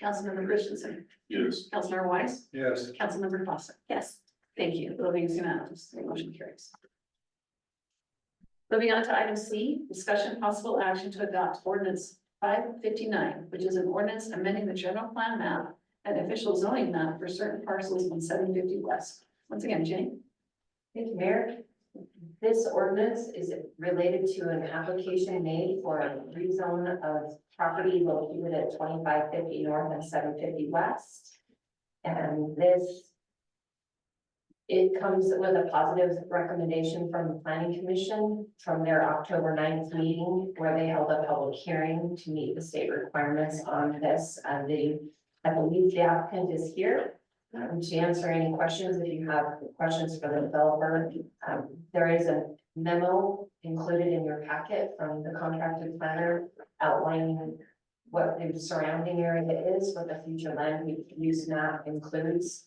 Councilmember Christensen. Yes. Councilmember Weiss. Yes. Councilmember Fawcett. Yes. Thank you. Voting is unanimous. The motion carries. Moving on to item C, discussion possible action to adopt ordinance 559, which is an ordinance amending the general plan map and official zoning map for certain parcels on 750 West. Once again, Jane. Thank you, Mayor. This ordinance is related to an application made for a rezone of property located at 2550 North and 750 West. And it comes with a positive recommendation from the Planning Commission from their October 9th meeting, where they held a public hearing to meet the state requirements on this. I believe the applicant is here. to answer any questions, if you have questions for the developer. There is a memo included in your packet from the contracted planner outlining what the surrounding area is, what the future land use map includes,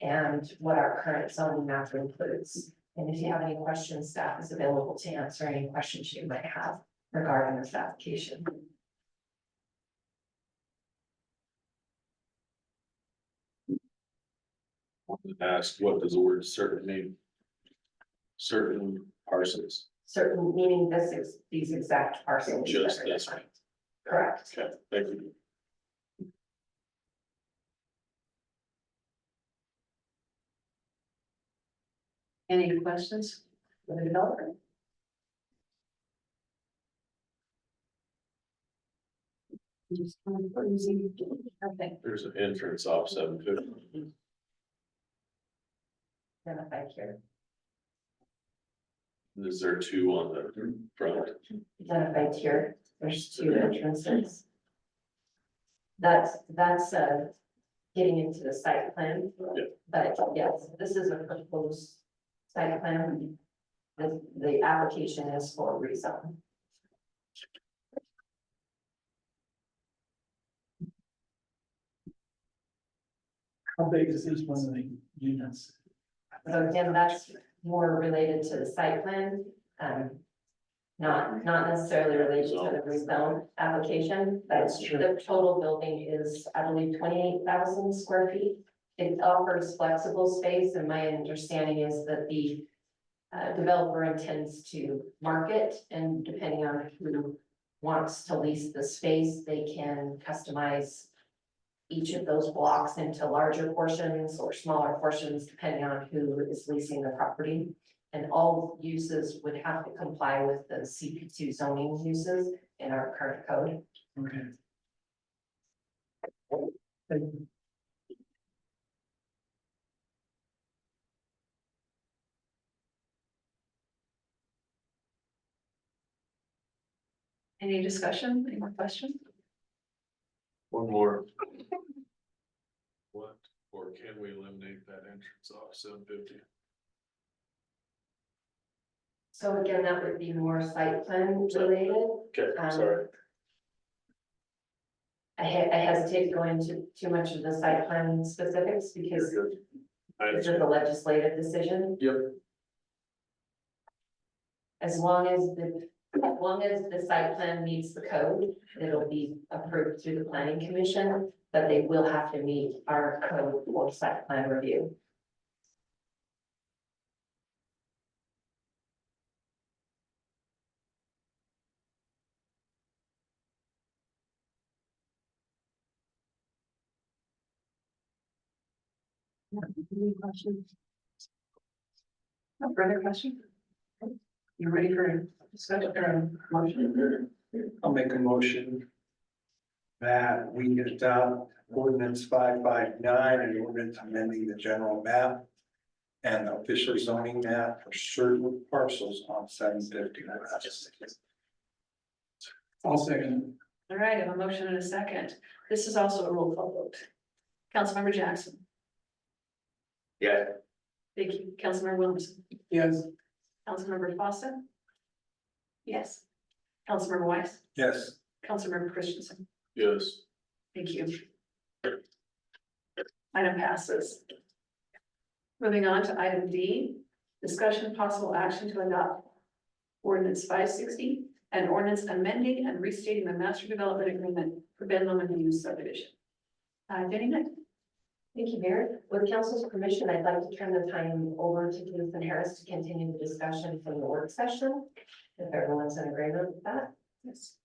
and what our current zoning map includes. And if you have any questions, staff is available to answer any questions you might have regarding this application. Ask, what does the word certain mean? Certain parcels, Certain, meaning these exact parcels. just that are this. defined. Correct. Okay, thank you. Any questions for the developer? Okay. There's an entrance off 750. Identified here. Is there two on the front? Identified here. There's two entrances. That's getting into the site plan. Yeah. But yes, this is a proposed site plan. The application is for rezone. How big is each one of the units? So again, that's more related to the site plan, not necessarily related to the rezone application, but the total building is, I believe, 28,000 square feet. It offers flexible space, and my understanding is that the developer intends to market, and depending on who wants to lease the space, they can customize each of those blocks into larger portions or smaller portions, depending on who is leasing the property. And all uses would have to comply with the CP2 zoning uses in our current code. Okay. Thank you. Any discussion, any more questions? One more. What, or can we eliminate that entrance off 750? So again, that would be more site plan related. Okay, sorry. I hesitate to go into too much of the site plan specifics because You're good. I this is understand. a legislative decision. Yep, As long as the site plan meets the code, it'll be approved through the planning commission, but they will have to meet our code for site plan review. Any questions? No further questions? You ready for discussion or a motion? I'll make a motion that we adopt ordinance 559 and ordinance amending the general map and official zoning map for certain parcels on 750 West. I'll second. All right, I have a motion and a second. This is also a roll call vote. Councilmember Jackson. Yeah. Thank you. Councilmember Williamson. Yes. Councilmember Fawcett. Yes. Councilmember Weiss. Yes. Councilmember Christensen. yes. Thank you. Item passes. Moving on to item D, discussion possible action to adopt ordinance 560 and ordinance amending and restating the master development agreement for Ben Lomond Views Subdivision. Jennie Knight. Thank you, Mayor. With council's permission, I'd like to turn the time over to Keith and Harris to continue the discussion from the work session. If everyone's in agreement with that. Yes.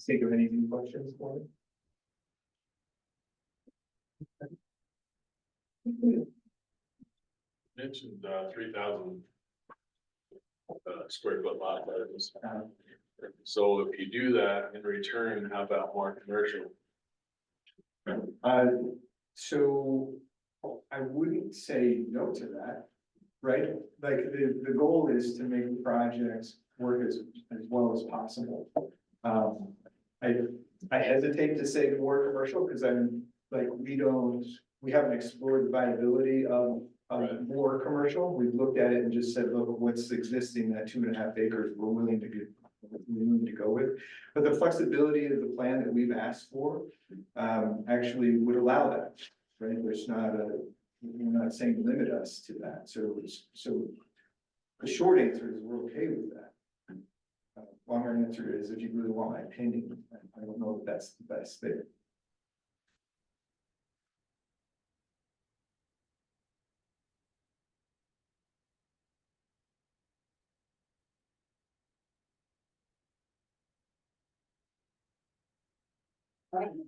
Think of any questions for me? Mentioned 3,000 square foot lot sizes. So if you do that in return, how about more commercial? So I wouldn't say no to that, right? Like the goal is to make projects work as well as possible. I hesitate to say more commercial, because I'm, like, we haven't explored the viability of more commercial. We've looked at it and just said, look, what's existing, that 2.5 acres, we're willing to go with. But the flexibility of the plan that we've asked for, actually would allow that, right? We're not saying limit us to that, so the short answer is we're okay with that. Longer answer is, if you really want my opinion, I don't know if that's the best thing.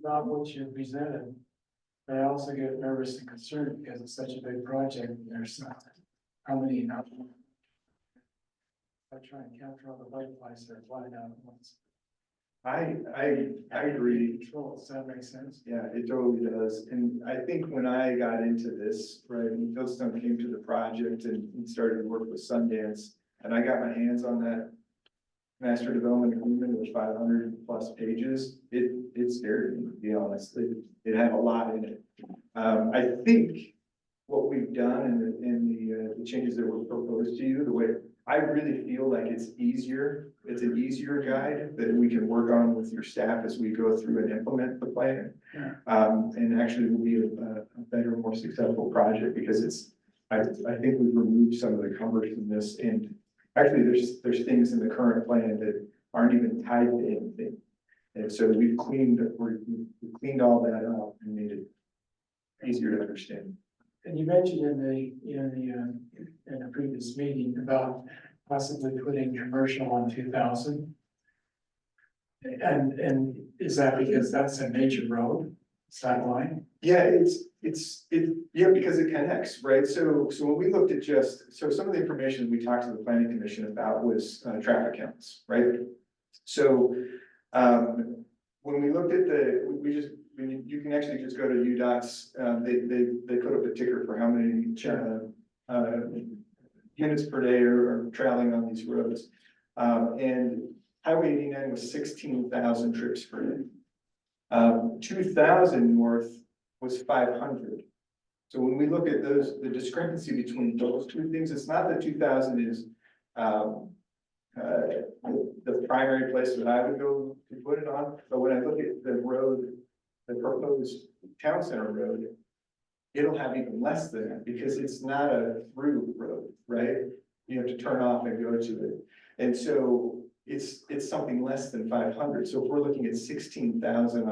About what you presented, but I also get nervous and concerned because it's such a big project. There's not how many now. I try and capture all the butterflies that are flying out at once. I agree. Control, does that make sense? Yeah, it totally does. And I think when I got into this, right, when Philstone came to the project and started to work with Sundance, and I got my hands on that master development agreement with 500+ pages, it scared me, to be honest. It had a lot in it. I think what we've done in the changes that were proposed to you, the way I really feel like it's an easier guide that we can work on with your staff as we go through and implement the plan. Yeah. And actually will be a better, more successful project, because I think we've removed some of the cumbersomeness, and actually there's things in the current plan that aren't even tied to anything. And so we've cleaned all that up and made it easier to understand. And you mentioned in a previous meeting about possibly putting commercial on 2000. And is that because that's a major road, sideline? Yeah, yeah, because it connects, right? So when we looked at some of the information we talked to the planning commission about was traffic counts, right? So when we looked at you can actually just go to UDOT's, they put up a ticker for how many units per day are traveling on these roads. And Highway 89 was 16,000 trips per day. 2,000 north was 500. So when we look at the discrepancy between those two things, it's not that 2,000 is the primary place that I would go to put it on, but when I look at the road, the proposed town center road, it'll have even less than that, because it's not a through road, right? You have to turn off and go to it. And so it's something less than 500. So if we're looking at 16,000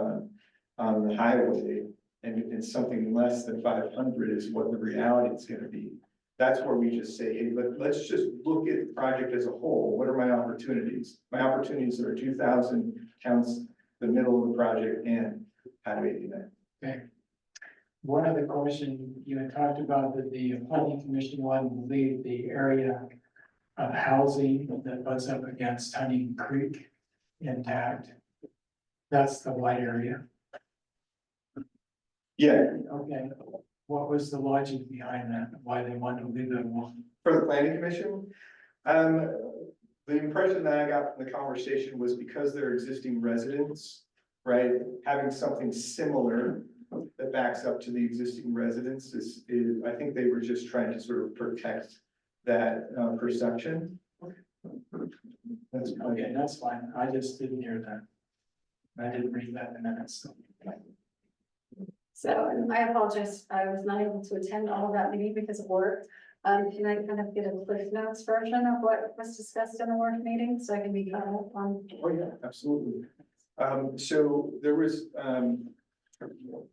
on the highway, and something less than 500 is what the reality is gonna be. That's where we just say, hey, let's just look at the project as a whole. What are my opportunities? My opportunities are 2,000 counts the middle of the project and Highway 89. Okay. One other question, you had talked about that the planning commission wanted to leave the area of housing that butts up against Hunting Creek intact. That's the white area. Yeah, Okay. What was the logic behind that? Why they wanted to leave that alone? for the planning commission, the impression that I got from the conversation was because they're existing residents, right? Having something similar that backs up to the existing residents is I think they were just trying to sort of protect that perception. That's Okay, that's fine. I just didn't hear that. I didn't read that in the minutes. So, and I apologize, I was not able to attend all of that meeting because of work. Can I kind of get a Cliff Notes version of what was discussed in the work meeting, so I can be caught up on? Oh, yeah, absolutely. So there was, the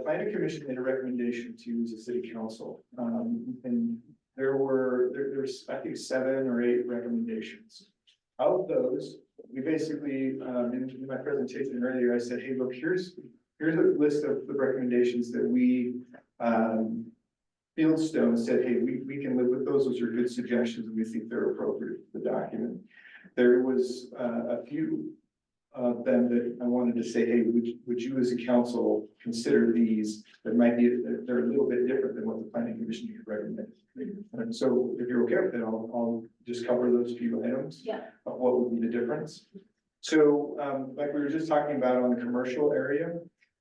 planning commission made a recommendation to the city council. And there's, I think, 7 or 8 recommendations. Of those, we basically, in my presentation earlier, I said, hey, look, here's a list of the recommendations that we, Fieldstone said, hey, we can live with those. Those are good suggestions, and we think they're appropriate for the document. There was a few of them that I wanted to say, hey, would you as a council consider these? That might be, they're a little bit different than what the planning commission had recommended. And so if you're okay with it, I'll just cover those few items. Yeah. Of what would be the difference. So, like we were just talking about on the commercial area,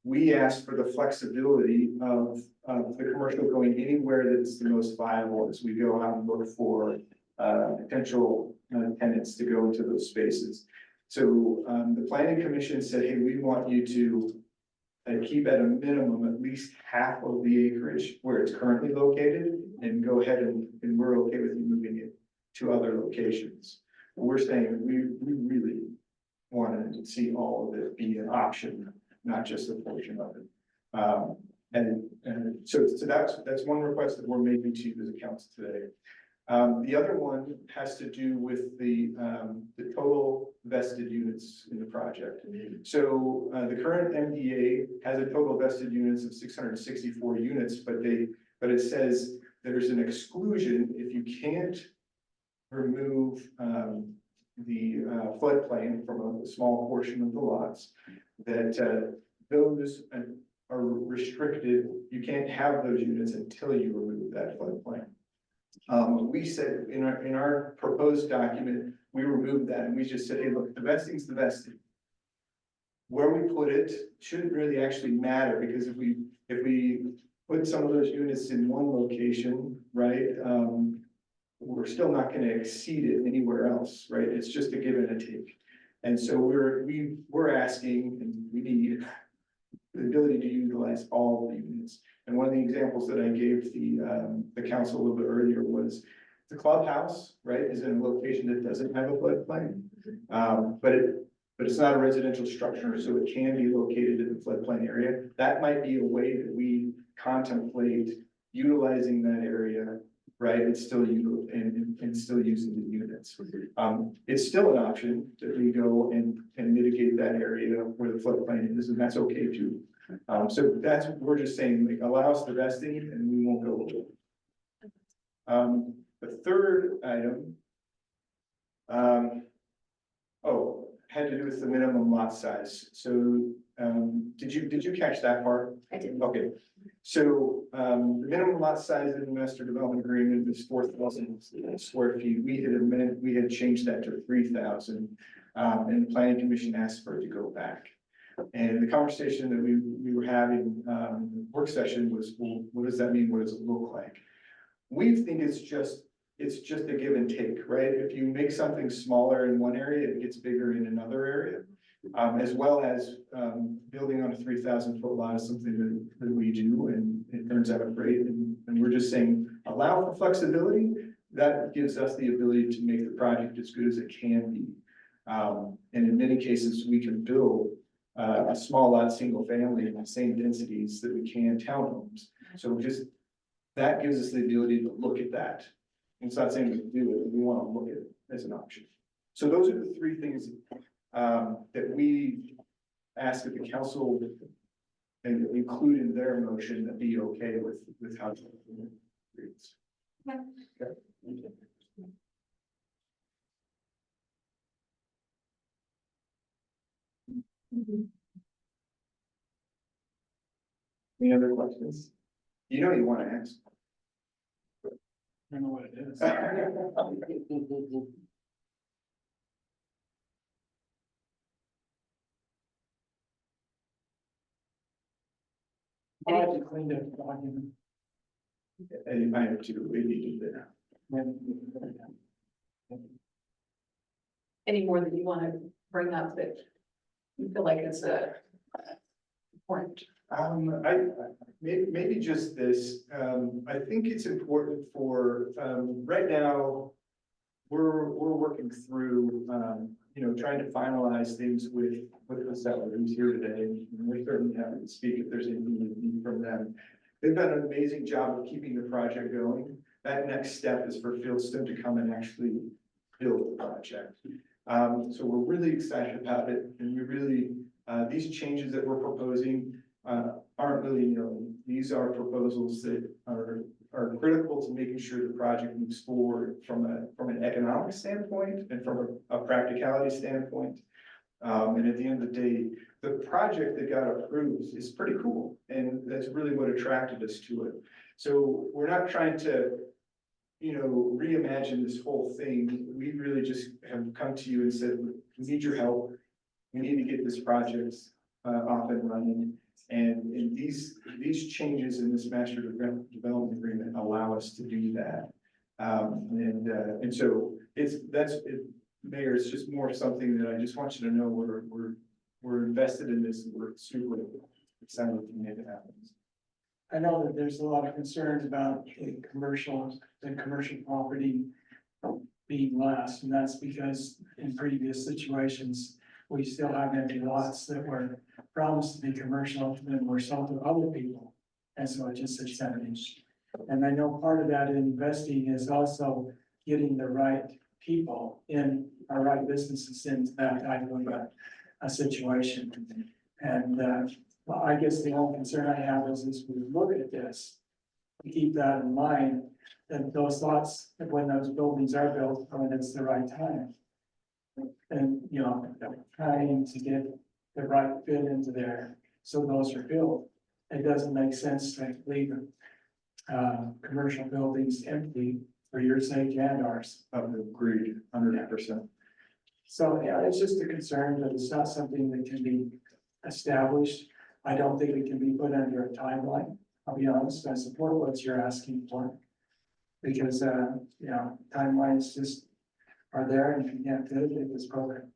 we asked for the flexibility of the commercial going anywhere that's the most viable as we go out and look for potential tenants to go into those spaces. So, the planning commission said, hey, we want you to keep at a minimum at least half of the acreage where it's currently located and go ahead and we're okay with you moving it to other locations. We're saying we really wanted to see all of it be an option, not just a portion of it. And so that's one request that we're making to you as a council today. The other one has to do with the total vested units in the project. So the current MDA has a total vested units of 664 units, but it says there's an exclusion if you can't remove the floodplain from a small portion of the lots, that those are restricted. You can't have those units until you remove that floodplain. We said in our proposed document, we removed that and we just said, hey, look, the vesting's the vesting. Where we put it shouldn't really actually matter, because if we put some of those units in one location, right, we're still not going to exceed it anywhere else, right? It's just a give and a take. And so we're asking, and we need the ability to utilize all the units. And one of the examples that I gave the council a little bit earlier was the clubhouse, right, is in a location that doesn't have a floodplain. But it's not a residential structure, so it can be located in the floodplain area. That might be a way that we contemplate utilizing that area, right? It's still and still using the units. It's still an option that we go and mitigate that area where the floodplain is, and that's okay too. So that's what we're just saying, like, allow us the vesting and we won't go over it. The third item, had to do with the minimum lot size. So, did you catch that part? I didn't. Okay, so, the minimum lot size in the master development agreement is 4,000 square feet. We had changed that to 3,000. And the planning commission asked for it to go back. And the conversation that we were having, work session was, well, what does that mean? What does it look like? We think it's just a give and take, right? If you make something smaller in one area, it gets bigger in another area. As well as building on a 3,000-foot lot is something that we do, and it turns out great. And we're just saying, allow for flexibility. That gives us the ability to make the project as good as it can be. And in many cases, we can build a small lot, single family in the same densities that we can townhomes. So just that gives us the ability to look at that. And it's not saying we can do it, we want to look at it as an option. So those are the three things that we ask that the council and include in their motion that be okay with how it reads. Yeah. Okay. Any other questions? You know you want to ask. I don't know what it is. I like to clean up the document. And you might have to, we need to do that. Any more that you want to bring up that you feel like it's a important? Maybe just this, I think it's important for, right now, we're working through, trying to finalize things with the seller who's here today. And we're certainly happy to speak if there's anything you need from them. They've done an amazing job of keeping the project going. That next step is for Fieldstone to come and actually build the project. So we're really excited about it, and we really, these changes that we're proposing aren't really new. These are proposals that are critical to making sure the project moves forward from an economic standpoint and from a practicality standpoint. And at the end of the day, the project that got approved is pretty cool, and that's really what attracted us to it. So we're not trying to reimagine this whole thing, we really just have come to you and said, we need your help. We need to get this project off and running. And these changes in this master development agreement allow us to do that. And so Mayor, it's just more something that I just want you to know we're invested in this. We're super excited to make it happen. I know that there's a lot of concerns about the commercial property being less, and that's because in previous situations, we still have empty lots that were promised to be commercial and were sold to other people. And so it just sits empty. And I know part of that in investing is also getting the right people in, our right businesses into that type of a situation. And well, I guess the only concern I have is as we look at this, we keep that in mind, that those lots, when those buildings are built, when it's the right time. And, trying to get the right fit into there, so those are built. It doesn't make sense to leave commercial buildings empty for your sake and ours. Agreed, 100%. So, yeah, it's just a concern, but it's not something that can be established. I don't think it can be put under a timeline. I'll be honest, I support what you're asking for. Because, timelines just are there, and if you can't do it, it's program.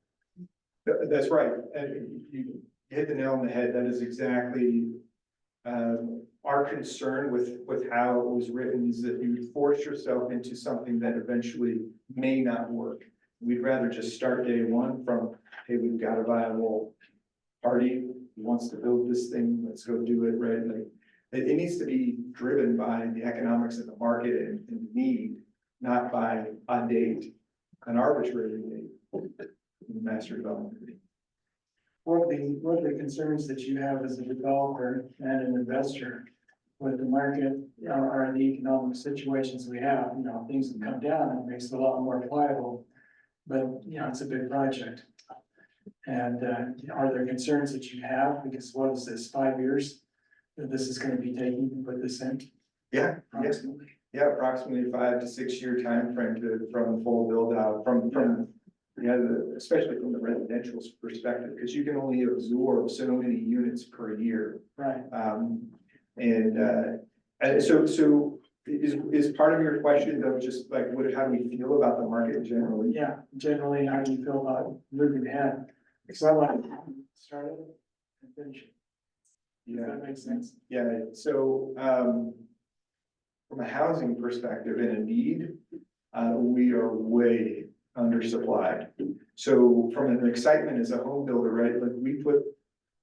That's right. And you hit the nail on the head. That is exactly our concern with how it was written, is that you would force yourself into something that eventually may not work. We'd rather just start day one from, hey, we've got a viable party who wants to build this thing, let's go do it, right? Like, it needs to be driven by the economics of the market and the need, not by a date, an arbitrary date in the master development agreement. One of the concerns that you have as a developer and an investor with the market are the economic situations we have, things have come down, it makes it a lot more viable. But, it's a big project. And are there concerns that you have? Because what is this, 5 years that this is going to be taking to put this in? Yeah, Approximately. yeah, approximately 5 to 6 year time frame from full build out, especially from the residential perspective, because you can only absorb so many units per year. Right. So is part of your question though, just like, how do we feel about the market generally? Yeah, generally, how do you feel about moving ahead? Because I want to start it and finish it. Does that make sense? Yeah, so, from a housing perspective and a need, we are way undersupplied. So from an excitement as a home builder, right, like we put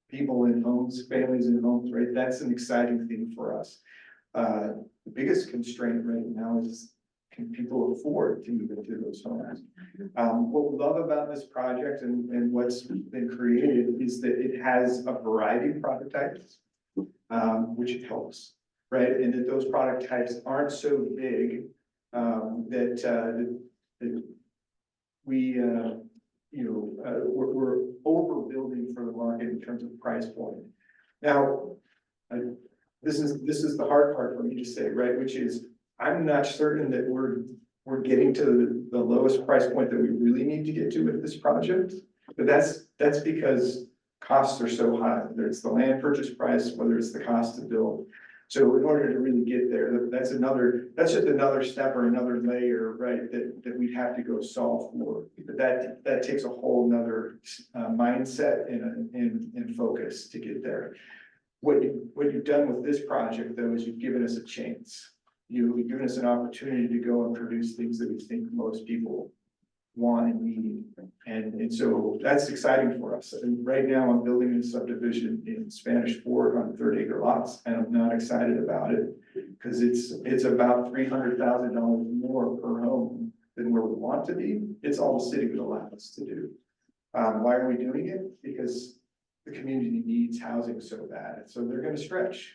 people in homes, families in homes, right? That's an exciting thing for us. The biggest constraint right now is, can people afford to move into those homes? What we love about this project and what's been created is that it has a variety of product types, which helps, right? And that those product types aren't so big that we're overbuilding for the market in terms of price point. Now, this is the hard part for me to say, right? Which is, I'm not certain that we're getting to the lowest price point that we really need to get to with this project. But that's because costs are so high, whether it's the land purchase price, whether it's the cost to build. So in order to really get there, that's just another step or another layer, right, that we'd have to go solve for. But that takes a whole nother mindset and focus to get there. What you've done with this project though, is you've given us a chance. You've given us an opportunity to go and produce things that we think most people want and need. And so that's exciting for us. And right now I'm building a subdivision in Spanish Fort on 30-acre lots, and I'm not excited about it because it's about $300,000 more per home than where we want to be. It's all the city would allow us to do. Why are we doing it? Because the community needs housing so bad. So they're going to stretch.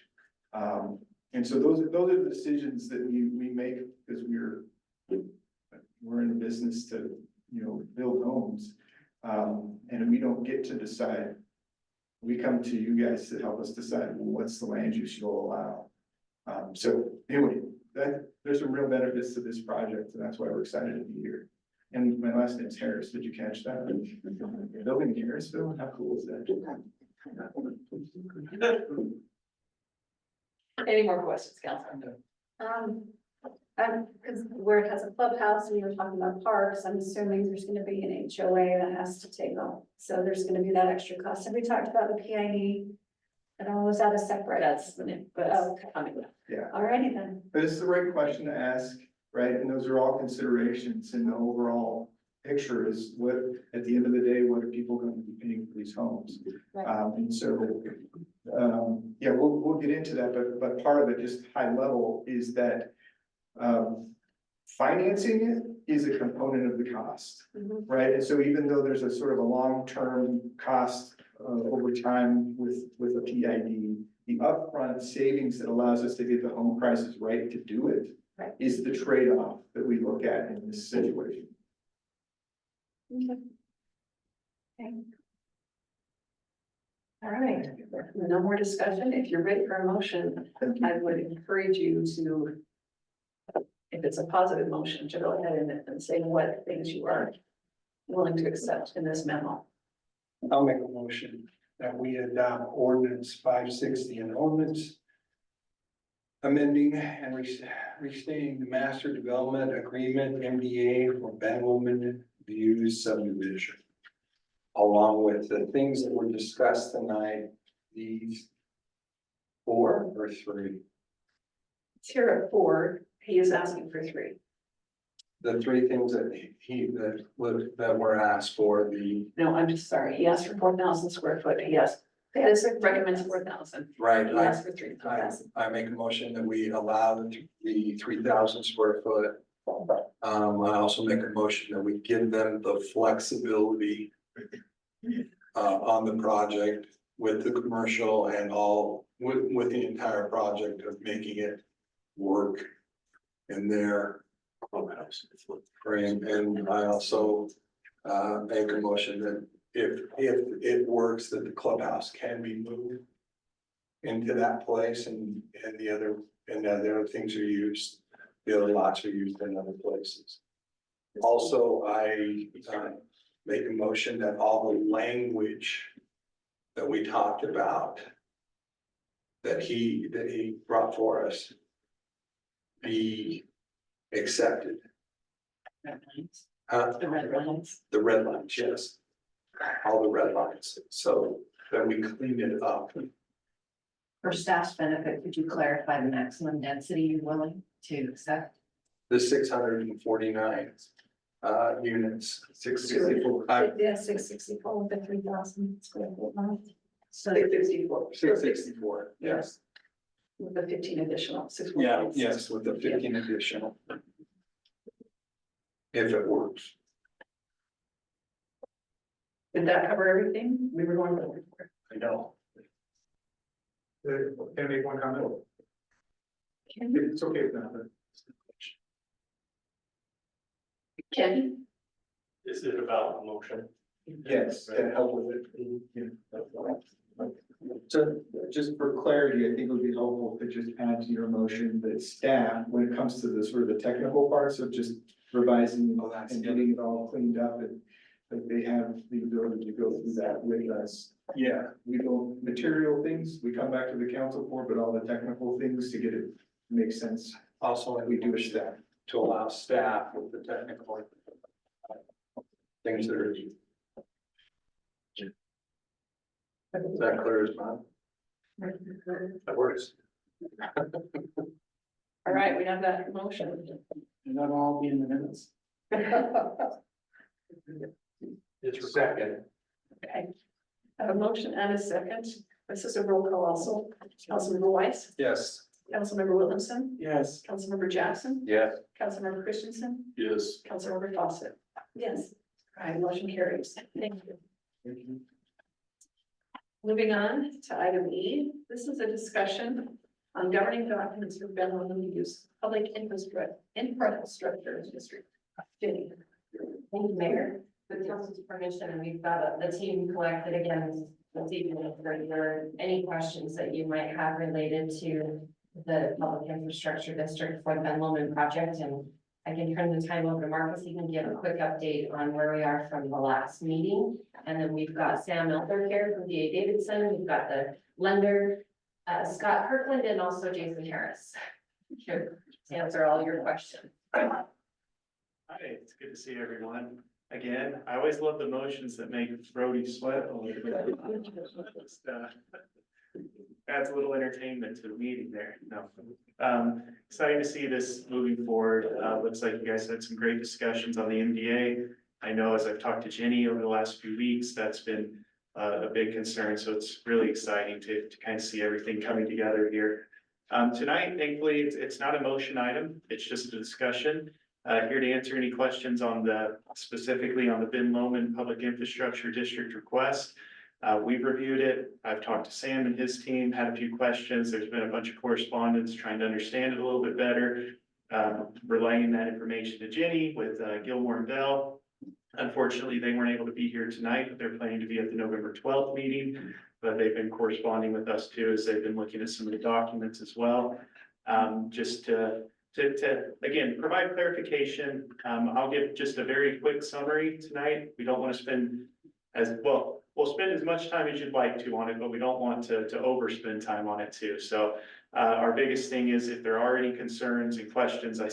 And so those are the decisions that we make because we're in the business to, build homes. And we don't get to decide. We come to you guys to help us decide, well, what's the land use you'll allow. So anyway, there's some real benefits to this project, and that's why we're excited to be here. And my last name's Harris, did you catch that? Building in Harrisville, how cool is that? Any more questions, Councilor? Because where it has a clubhouse and you were talking about parks, I'm assuming there's gonna be an HOA that has to take off. So there's gonna be that extra cost. Have we talked about the PID? And all was that a separate? That's Oh, okay. coming up. Alrighty then. But it's the right question to ask, right? And those are all considerations in the overall picture is what, at the end of the day, what are people going to be paying for these homes? Right. And so, yeah, we'll get into that, but part of it, just high level, is that financing it is a component of the cost, Mhm. right? And so even though there's a sort of a long-term cost over time with a PID, the upfront savings that allows us to get the home prices right to do it Right. is the trade-off that we look at in this situation. Okay. All right, no more discussion. If you're ready for a motion, I would encourage you to, if it's a positive motion, to go ahead and say what things you are willing to accept in this memo. I'll make a motion that we adopt ordinance 560, an ordinance amending and restating the master development agreement MDA for Ben Lomond Views Subdivision. Along with the things that were discussed tonight, these 4 or 3, It's here at 4, he is asking for 3. the 3 things that that were asked for, No, I'm just sorry, he asked for 4,000 square foot, yes. This recommends 4,000. right? He asked for 3,000. I make a motion that we allow the 3,000 square foot. I also make a motion that we give them the flexibility on the project with the commercial and all, with the entire project of making it work in their clubhouse frame. And I also make a motion that if it works, that the clubhouse can be moved into that place and the other things are used, the other lots are used in other places. Also, I make a motion that all the language that we talked about that he brought for us be accepted. The red lines. The red lines, yes. All the red lines, so that we clean it up. For staff's benefit, could you clarify the maximum density you're willing to accept? The 649 units, 664. Yeah, 664 with the 3,000 square foot lot. So 664. 664, yes. With the 15 additional, 6. Yeah, yes, with the 15 additional. If it works. Did that cover everything? We were going over. I know. Can I make one comment? It's okay with that. Kenny? Is it about a motion? Yes, to help with it. So just for clarity, I think it would be helpful to just add to your motion that staff, when it comes to the sort of the technical parts of just revising and getting it all cleaned up, and that they have the ability to go through that with us. Yeah, we don't material things, we come back to the council for, but all the technical things to get it make sense. Also, We do a staff. to allow staff with the technical things that are. Is that clear as mud? That works. All right, we have that motion. And that'll all be in the minutes. It's a second. Okay. I have a motion and a second. This is a roll call also. Councilmember Weiss, Yes. Councilmember Williamson, Yes. Councilmember Jackson, Yes. Councilmember Christensen, Yes. Councilmember Fawcett. Yes. All right, motion carries. Thank you. Moving on to item E, this is a discussion on governing documents for Ben Lomond Views Public Infrastructure District. Jennie. Thank you, Mayor. With council's permission, we've got the team collected again this evening for your any questions that you might have related to the public infrastructure district for the Ben Lomond project, and I can turn the time over to Marcus. He can give a quick update on where we are from the last meeting. And then we've got Sam Elder here from DA Davidson. We've got the lender, Scott Kirkland, and also Jason Harris here to answer all your questions. Hi, it's good to see everyone. Again, I always love the motions that make Brody sweat a little bit. Just, adds a little entertainment to the meeting there. No. Exciting to see this moving forward. Looks like you guys had some great discussions on the MDA. I know as I've talked to Jenny over the last few weeks, that's been a big concern. So it's really exciting to kind of see everything coming together here. Tonight, thankfully, it's not a motion item. It's just a discussion. Here to answer any questions on specifically on the Ben Lomond Public Infrastructure District request. We've reviewed it. I've talked to Sam and his team, had a few questions. There's been a bunch of correspondence trying to understand it a little bit better. Relaying that information to Jenny with Gilmore and Bell. Unfortunately, they weren't able to be here tonight, but they're planning to be at the November 12th meeting. But they've been corresponding with us too, as they've been looking at some of the documents as well. Just to again, provide clarification. I'll give just a very quick summary tonight. We don't want to spend we'll spend as much time as you'd like to on it, but we don't want to overspend time on it too. So our biggest thing is if there are any concerns and questions, I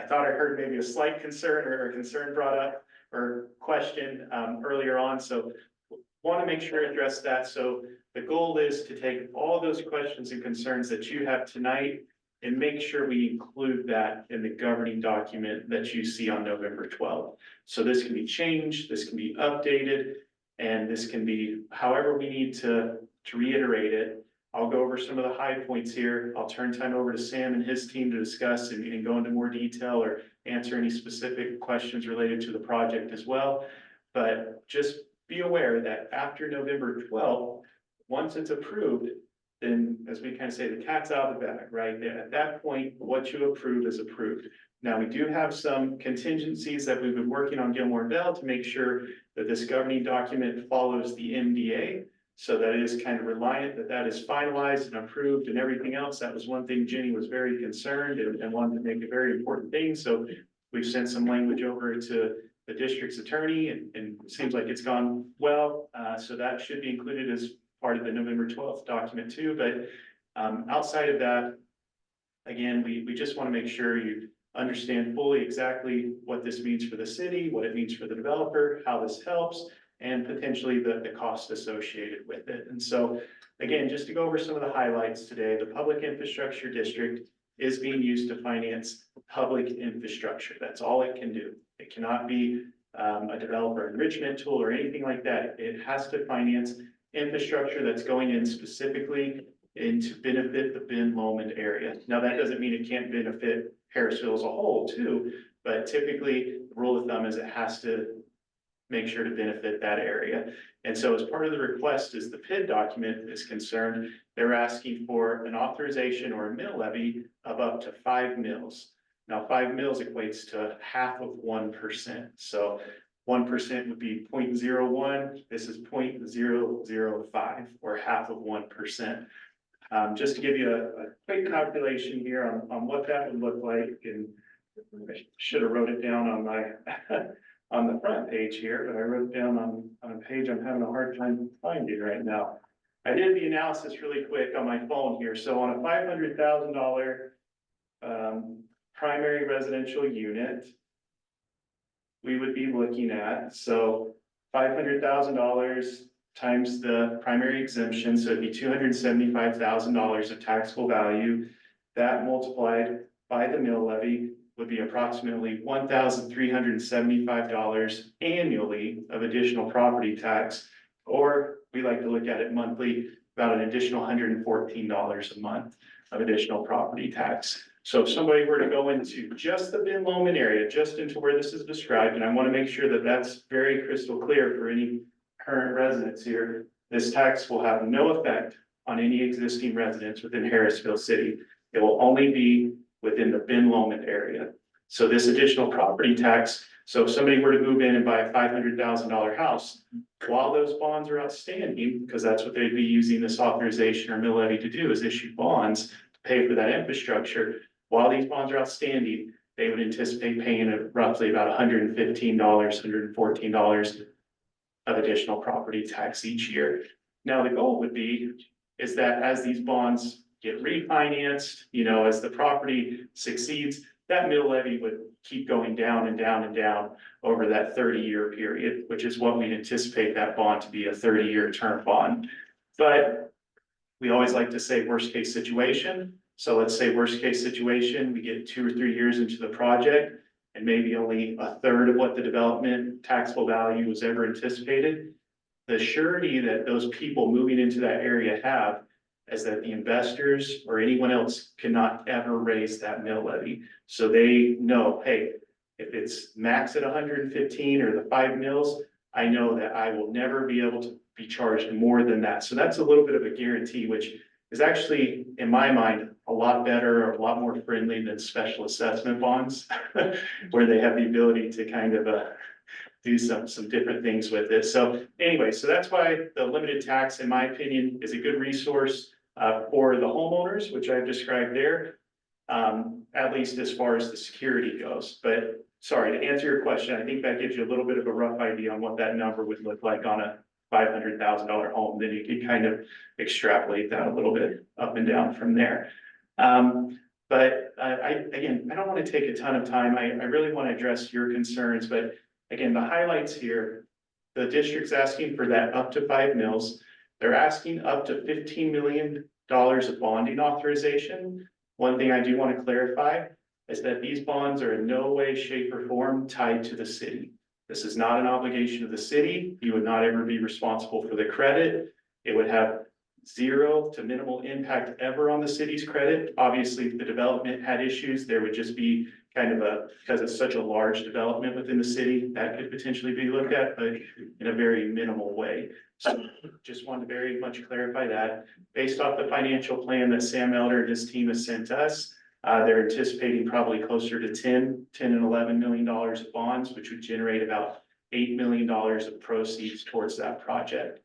thought I heard maybe a slight concern or a concern brought up or question earlier on. So want to make sure to address that. So the goal is to take all those questions and concerns that you have tonight and make sure we include that in the governing document that you see on November 12th. So this can be changed, this can be updated, and this can be however we need to reiterate it. I'll go over some of the high points here. I'll turn time over to Sam and his team to discuss and go into more detail or answer any specific questions related to the project as well. But just be aware that after November 12th, once it's approved, then as we kind of say, the cat's out of the bag, right? At that point, what you approve is approved. Now, we do have some contingencies that we've been working on Gilmore and Bell to make sure that this governing document follows the MDA. So that it is kind of reliant that is finalized and approved and everything else. That was one thing Jenny was very concerned and wanted to make a very important thing. So we've sent some language over to the district's attorney and it seems like it's gone well. So that should be included as part of the November 12th document too. But outside of that, again, we just want to make sure you understand fully exactly what this means for the city, what it means for the developer, how this helps, and potentially the cost associated with it. And so, again, just to go over some of the highlights today, the Public Infrastructure District is being used to finance public infrastructure. That's all it can do. It cannot be a developer enrichment tool or anything like that. It has to finance infrastructure that's going in specifically to benefit the Ben Lomond area. Now, that doesn't mean it can't benefit Harrisville as a whole too, but typically the rule of thumb is it has to make sure to benefit that area. And so as part of the request, as the PID document is concerned, they're asking for an authorization or a mill levy of up to 5 mills. Now 5 mills equates to half of 1%. So 1% would be 0.01. This is 0.005 or half of 1%. Just to give you a quick calculation here on what that would look like, and I should have wrote it down on my on the front page here, but I wrote it down on a page I'm having a hard time finding right now. I did the analysis really quick on my phone here. So on a $500,000 primary residential unit, we would be looking at, so $500,000 times the primary exemption, so it'd be $275,000 of taxable value. That multiplied by the mill levy would be approximately $1,375 annually of additional property tax, or we like to look at it monthly, about an additional $114 a month of additional property tax. So if somebody were to go into just the Ben Lomond area, just into where this is described, and I want to make sure that that's very crystal clear for any current residents here, this tax will have no effect on any existing residents within Harrisville City. It will only be within the Ben Lomond area. So this additional property tax, so if somebody were to move in and buy a $500,000 house, while those bonds are outstanding, because that's what they'd be using this authorization or mill levy to do, is issue bonds pay for that infrastructure. While these bonds are outstanding, they would anticipate paying roughly about $115, $114 of additional property tax each year. Now, the goal would be, is that as these bonds get refinanced, you know, as the property succeeds, that mill levy would keep going down and down and down over that 30-year period, which is what we anticipate that bond to be, a 30-year term bond. But we always like to say worst case situation. So let's say worst case situation, we get 2 or 3 years into the project and maybe only a third of what the development taxable value was ever anticipated. The surety that those people moving into that area have is that the investors or anyone else cannot ever raise that mill levy. So they know, hey, if it's max at 115 or the 5 mills, I know that I will never be able to be charged more than that. So that's a little bit of a guarantee, which is actually, in my mind, a lot better or a lot more friendly than special assessment bonds, where they have the ability to kind of do some different things with it. So anyway, so that's why the limited tax, in my opinion, is a good resource for the homeowners, which I've described there, at least as far as the security goes. But sorry, to answer your question, I think that gives you a little bit of a rough idea on what that number would look like on a $500,000 home. Then you could kind of extrapolate that a little bit up and down from there. But again, I don't want to take a ton of time. I really want to address your concerns, but again, the highlights here, the district's asking for that up to 5 mills. They're asking up to $15 million of bonding authorization. One thing I do want to clarify is that these bonds are in no way, shape, or form tied to the city. This is not an obligation of the city. You would not ever be responsible for the credit. It would have zero to minimal impact ever on the city's credit. Obviously, if the development had issues, there would just be kind of because it's such a large development within the city, that could potentially be looked at, but in a very minimal way. So just wanted to very much clarify that. Based off the financial plan that Sam Elder and his team has sent us, they're anticipating probably closer to $10 and $11 million of bonds, which would generate about $8 million of proceeds towards that project.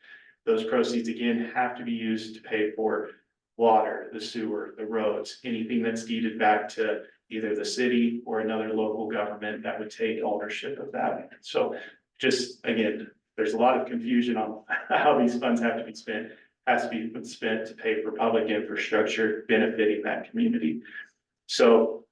Those proceeds, again, have to be used to pay for water, the sewer, the roads, anything that's deeded back to either the city or another local government that would take ownership of that. So just, again, there's a lot of confusion on how these funds have to be spent. Has to be spent to pay for public infrastructure benefiting that community. So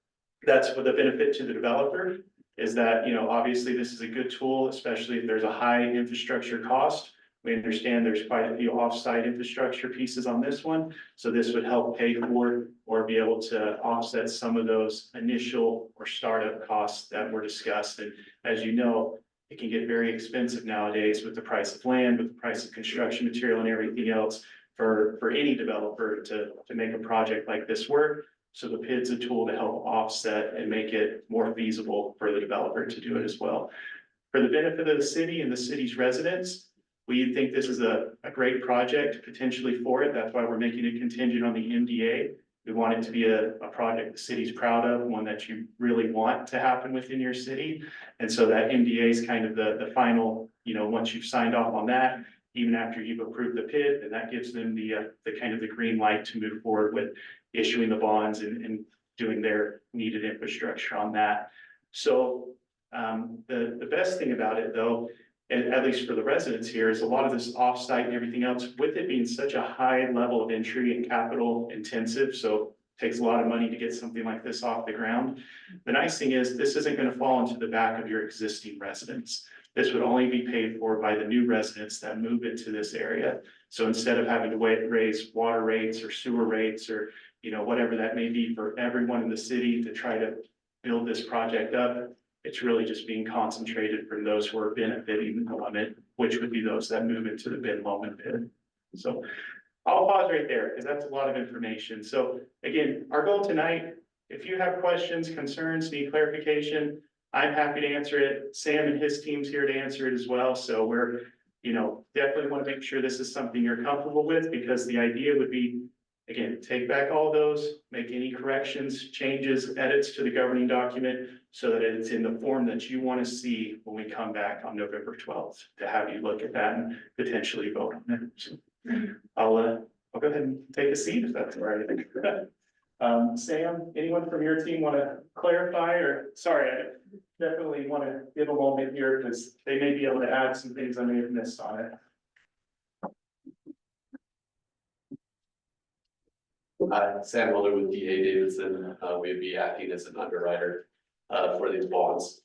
that's what the benefit to the developer is that, you know, obviously this is a good tool, especially if there's a high infrastructure cost. We understand there's quite a few offsite infrastructure pieces on this one. So this would help pay for or be able to offset some of those initial or startup costs that were discussed. And as you know, it can get very expensive nowadays with the price of land, with the price of construction material and everything else for any developer to make a project like this work. So the PID's a tool to help offset and make it more feasible for the developer to do it as well. For the benefit of the city and the city's residents, we think this is a great project potentially for it. That's why we're making it contingent on the MDA. We want it to be a project the city's proud of, one that you really want to happen within your city. And so that MDA is kind of the final, you know, once you've signed off on that, even after you've approved the PID, and that gives them the kind of the green light to move forward with issuing the bonds and doing their needed infrastructure on that. So the best thing about it though, and at least for the residents here, is a lot of this offsite and everything else, with it being such a high level of entry and capital intensive, so it takes a lot of money to get something like this off the ground. The nice thing is this isn't going to fall into the back of your existing residents. This would only be paid for by the new residents that move into this area. So instead of having to raise water rates or sewer rates or, you know, whatever that may be for everyone in the city to try to build this project up, it's really just being concentrated for those who are benefiting from it, which would be those that move into the Ben Lomond PID. So I'll pause right there because that's a lot of information. So again, our goal tonight, if you have questions, concerns, need clarification, I'm happy to answer it. Sam and his team's here to answer it as well. So we're, you know, definitely want to make sure this is something you're comfortable with, because the idea would be, again, take back all those, make any corrections, changes, edits to the governing document so that it's in the form that you want to see when we come back on November 12th to have you look at that and potentially vote on it. So I'll go ahead and take a seat if that's all right. Sam, anyone from your team want to clarify or, sorry, I definitely want to give a moment here because they may be able to add some things I may have missed on it. Sam Miller with DA Davidson, we'd be acting as an underwriter for these bonds.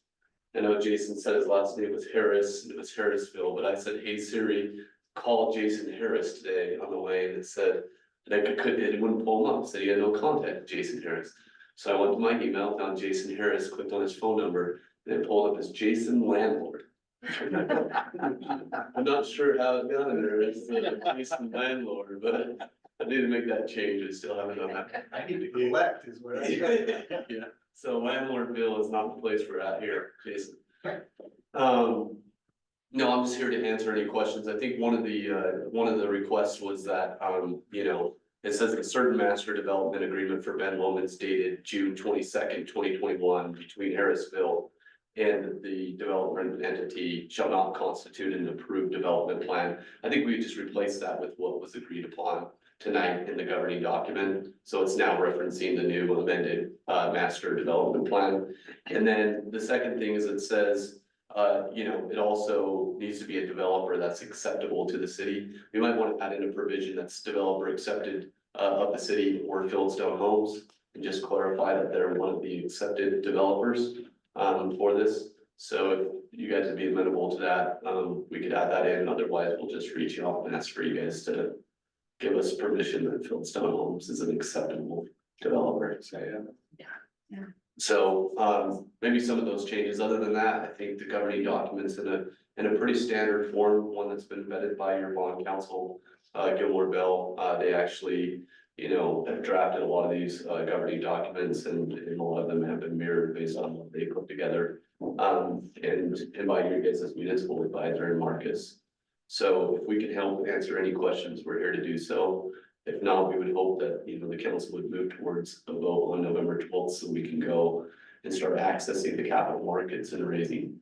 I know Jason said his last name was Harris, and it was Harrisville, but I said, hey Siri, call Jason Harris today on the way, and it said, that it wouldn't pull him up, it said he had no contact with Jason Harris. So I went to my email, found Jason Harris, clicked on his phone number, and it pulled up as Jason Landlord. I'm not sure how it got in there, it's Jason Landlord, but I need to make that change, I still haven't done that. I need to collect is what I. Yeah, so landlord bill is not the place we're at here, Jason. No, I'm just here to answer any questions. I think one of the requests was that, you know, it says a certain master development agreement for Ben Lomond's dated June 22nd, 2021 between Harrisville and the development entity shall not constitute an approved development plan. I think we just replaced that with what was agreed upon tonight in the governing document. So it's now referencing the new amended master development plan. And then the second thing is it says, you know, it also needs to be a developer that's acceptable to the city. We might want to add in a provision that's developer accepted of the city or Fieldstone Homes and just clarify that they're one of the accepted developers for this. So if you guys would be amenable to that, we could add that in. Otherwise, we'll just reach out and ask for you guys to give us permission that Fieldstone Homes is an acceptable developer. So, Yeah. So, maybe some of those changes. Other than that, I think the governing documents in a pretty standard form, one that's been vetted by your bond counsel, Gilmore Bell. They actually, you know, have drafted a lot of these governing documents, and a lot of them have been mirrored based on what they put together. And by your guys as municipal advisor and Marcus. So if we can help answer any questions, we're here to do so. If not, we would hope that, you know, the council would move towards a vote on November 12th so we can go and start accessing the capital markets and raising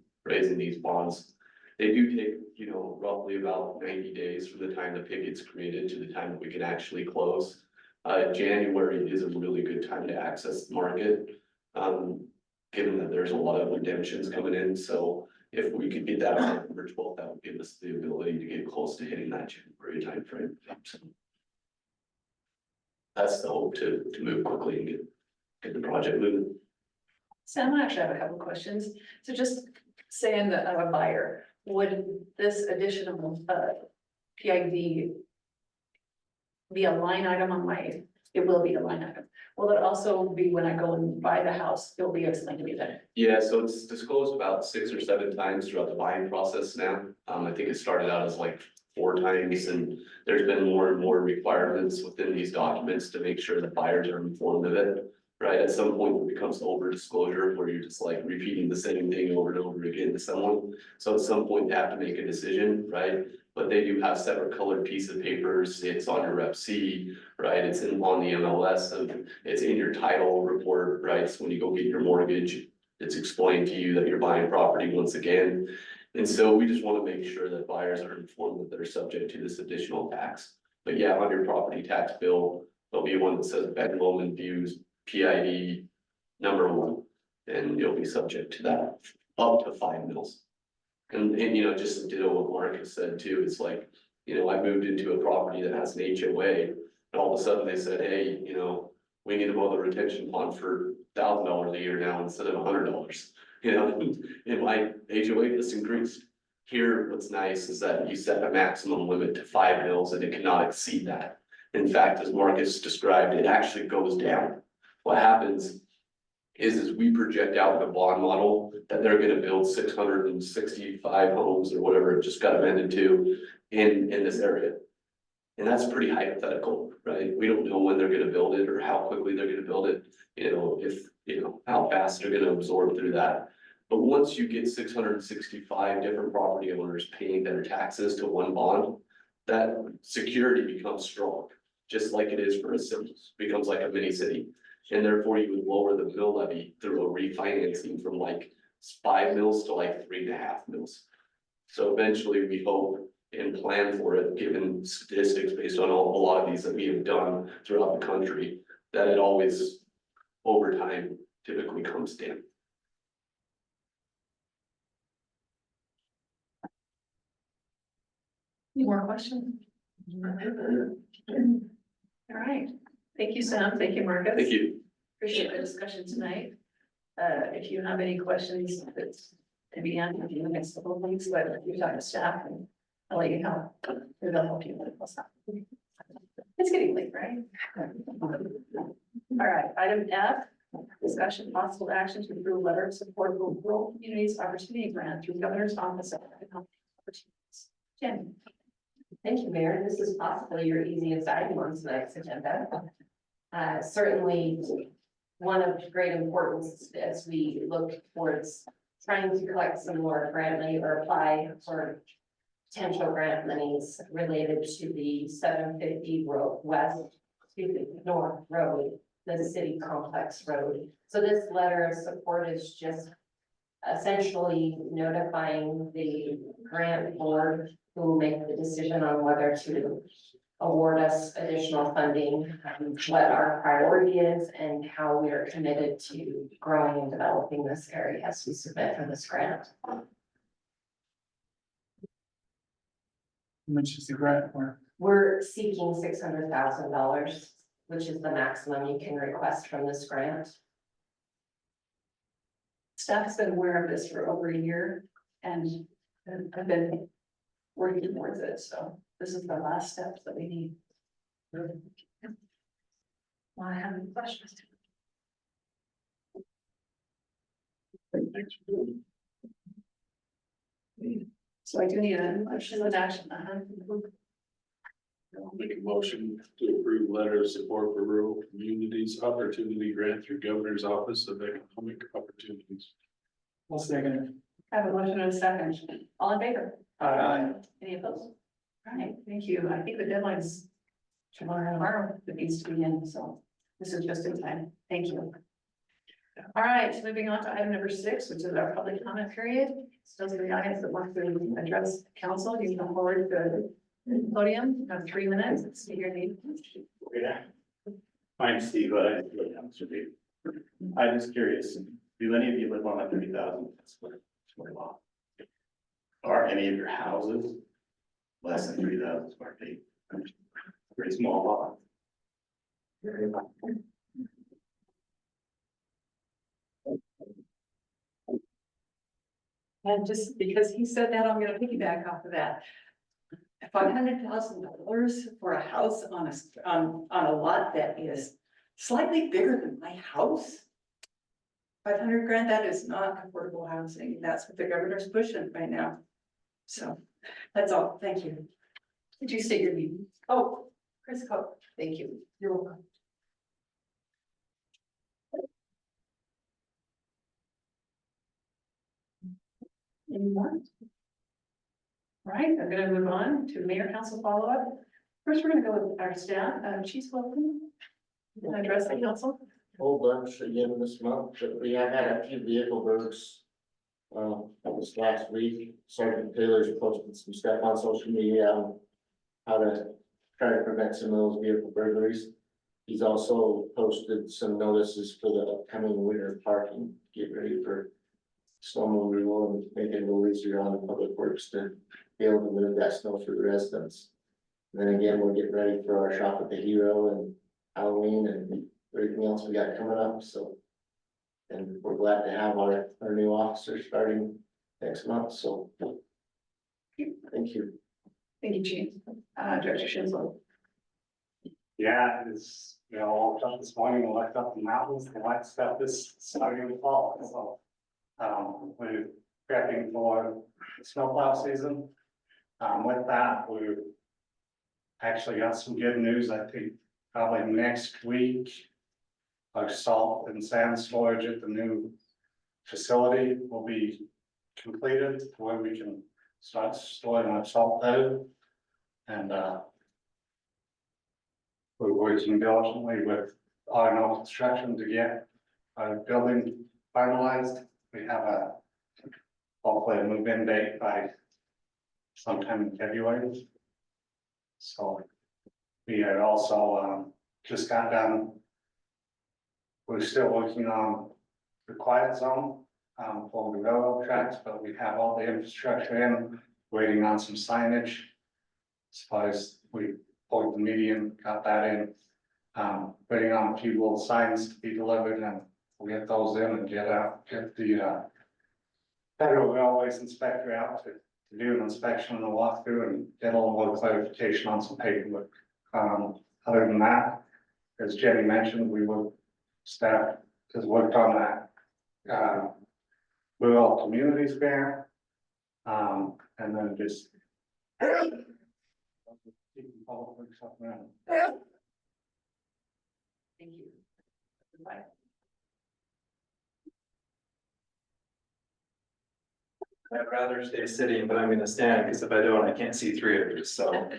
these bonds. They do take, you know, roughly about 90 days from the time the PIC gets created to the time that we can actually close. January is a really good time to access the market, given that there's a lot of redemptions coming in. So if we could get that on November 12th, that would give us the ability to get close to hitting that January timeframe. So that's the hope, to move quickly and get the project moving. Sam, I actually have a couple of questions. So just saying that I'm a buyer, would this additional PID be a line item on my, it will be a line item. Will it also be when I go and buy the house, it'll be explained to me then? Yeah, so it's disclosed about 6 or 7 times throughout the buying process now. I think it started out as like 4 times, and there's been more and more requirements within these documents to make sure that buyers are informed of it. Right, at some point it becomes over disclosure where you're just like repeating the same thing over and over again to someone. So at some point they have to make a decision, right? But they do have separate colored piece of papers. It's on your Rep C, right? It's on the MLS, and it's in your title report, right? So when you go get your mortgage, it's explained to you that you're buying property once again. And so we just want to make sure that buyers are informed that they're subject to this additional tax. But yeah, on your property tax bill, there'll be one that says Ben Lomond Views PID #1, and you'll be subject to that up to 5 mils. And you know, just to ditto what Mark has said too, it's like, you know, I moved into a property that has an HOA, and all of a sudden they said, hey, you know, we need to mow the retention pond for $1,000 a year now instead of $100. You know, and my HOA just increased. Here, what's nice is that you set a maximum limit to 5 mils and it cannot exceed that. In fact, as Marcus described, it actually goes down. What happens is we project out in a bond model that they're gonna build 665 homes or whatever it just got amended to in this area. And that's pretty hypothetical, right? We don't know when they're gonna build it or how quickly they're gonna build it, you know, if, you know, how fast they're gonna absorb through that. But once you get 665 different property owners paying their taxes to one bond, that security becomes strong, just like it is for a city, becomes like a mini city. And therefore you would lower the mill levy through a refinancing from like 5 mils to like 3.5 mils. So eventually we hope and plan for it, given statistics based on a lot of these that we have done throughout the country, that it always, over time, typically comes down. Any more questions? All right, thank you, Sam, thank you, Marcus. Thank you. Appreciate the discussion tonight. If you have any questions, that's to be answered in the next couple of weeks, but if you talk to staff and I'll let you know, or they'll help you with what's up. It's getting late, right? All right, item F, discussion possible action to approve letter of support for rural communities opportunity grant through Governor's Office of Economic Opportunities. Jenny. Thank you, Mayor. This is possibly your easiest item on tonight's agenda. Certainly one of great importance as we look towards trying to collect some more grant money or apply for potential grant monies related to the 750 North Road, the city complex road. So this letter of support is just essentially notifying the grant board who will make the decision on whether to award us additional funding, what our priority is, and how we are committed to growing and developing this area as we submit for this grant. How much is the grant for? We're seeking $600,000, which is the maximum you can request from this grant. Staff's been aware of this for over a year and I've been working towards it, so this is the last steps that we need. Well, I have any questions. So I do need a motion with action. Make a motion to approve letter of support for rural communities opportunity grant through Governor's Office of Economic Opportunities. I'll second it. I have a motion and a second. All in favor? Aye. Any opposed? All right, thank you. I think the deadline's tomorrow that needs to be in, so this is just in time. Thank you. All right, moving on to item number 6, which is our public comment period. So those are the audience that want to address council, you can come forward to the podium. You have 3 minutes. State your name. Yeah. I'm Steve, I'm just curious, do any of you live on a 30,000 square lot? Are any of your houses less than 3,000 square feet? Pretty small lot. And just because he said that, I'm gonna piggyback off of that. $500,000 for a house on a lot that is slightly bigger than my house. 500 grand, that is not affordable housing. That's what the governor's pushing right now. So that's all. Thank you. Did you state your name? Oh, Chris Coe. Thank you. You're welcome. Anyone? All right, I'm gonna move on to mayor council follow-up. First, we're gonna go with our staff. Chief Wilson. Address the council. Whole bunch again this month, but we have had a few vehicle burglaries. This last week, Sergeant Taylor's posted some stuff on social media on how to try to prevent some of those vehicle burglaries. He's also posted some notices for the upcoming winter parking, get ready for snow removal and make it a little easier on the public works to be able to move that snow for the residents. And then again, we're getting ready for our shop at the Hero and Halloween and everything else we got coming up, so. And we're glad to have our new officer starting next month, so. Thank you. Thank you, Chief. Director Shinslow. Yeah, it's, all up this morning, we left up the mountains, the white stuff is starting to fall, so. We're prepping for the snowplow season. With that, we actually got some good news, I think, probably next week. Our salt and sand storage at the new facility will be completed where we can start storing our salt out. And we're working diligently with R&O Construction to get our building finalized. We have hopefully a move-in date by sometime in February. So we are also just got done We're still working on the quiet zone, for the railroad tracks, but we have all the infrastructure in, waiting on some signage. As far as we pulled the median, got that in. Waiting on a few little signs to be delivered, and we'll get those in and get the Federal Railways inspector out to do an inspection and a walkthrough and get a little more clarification on some paperwork. Other than that, as Jenny mentioned, staff has worked on that. Rural communities grant. And then just. Public works up around. Thank you. Bye. I'd rather stay sitting, but I'm gonna stand, because if I don't, I can't see three of you, so.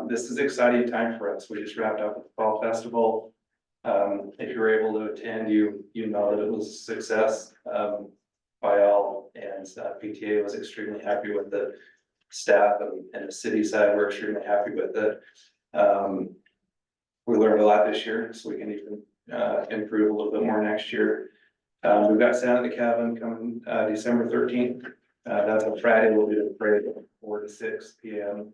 This is an exciting time for us. We just wrapped up with the Fall Festival. If you were able to attend, you know that it was a success, by all, and PTA was extremely happy with the staff, and the city side, we're extremely happy with it. We learned a lot this year, so we can even improve a little bit more next year. We've got Santa at the Cabin coming December 13th. That's a Friday. We'll do the parade from 4 to 6 p.m.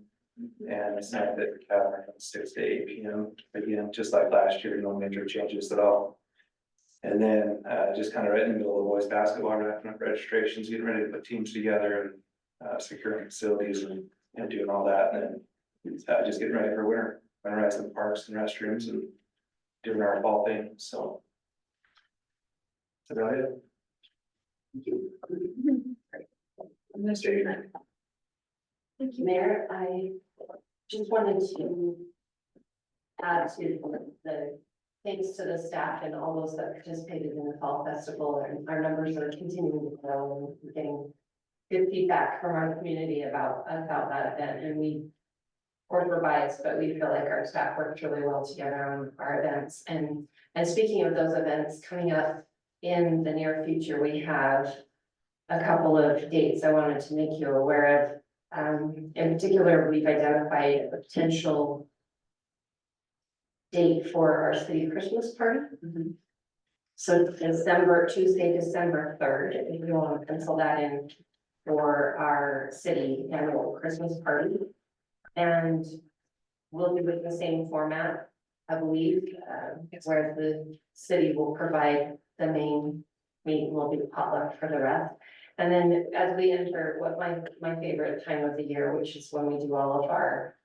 and Santa at the Cabin from 6 to 8 p.m. Again, just like last year, no major changes at all. And then just kind of right in the middle of the boys basketball, wrapping up registrations, getting ready to put teams together and securing facilities and doing all that. And then just getting ready for winter, winterizing parks and restrooms and doing our fall thing. So that's about it. Administrator Knight. Thank you, Mayor. I just wanted to add to the thanks to the staff and all those that participated in the Fall Festival, and our numbers are continuing to grow, and we're getting good feedback from our community about that event. And we, of course, we're biased, but we feel like our staff works really well together on our events. And speaking of those events coming up in the near future, we have a couple of dates I wanted to make you aware of. In particular, we've identified a potential date for our city Christmas party. So Tuesday, December 3rd, if you want to pencil that in for our city annual Christmas party. And we'll do it in the same format, I believe, where the city will provide the main meat, will be potluck for the rest. And then as we enter what my favorite time of the year, which is when we do all of our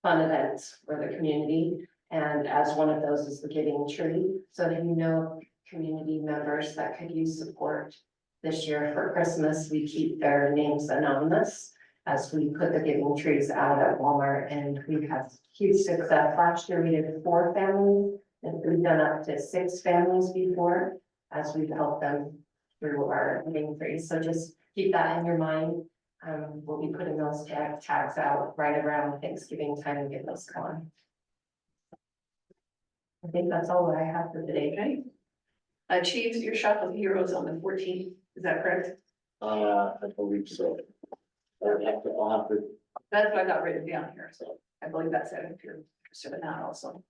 fun events for the community. And as one of those is the giving tree. So if you know community members that could use support this year for Christmas, we keep their names anonymous as we put the giving trees out at Walmart, and we've had huge success. Last year we did 4 families, and we've done up to 6 families before as we've helped them through our giving trees. So just keep that in your mind. We'll be putting those tags out right around Thanksgiving time and get those going. I think that's all that I have for today. Okay. Chiefs, your shop with heroes on the 14th, is that correct? I believe so. I'll have to. That's what I got written down here, so I believe that's it, if you're interested in that also.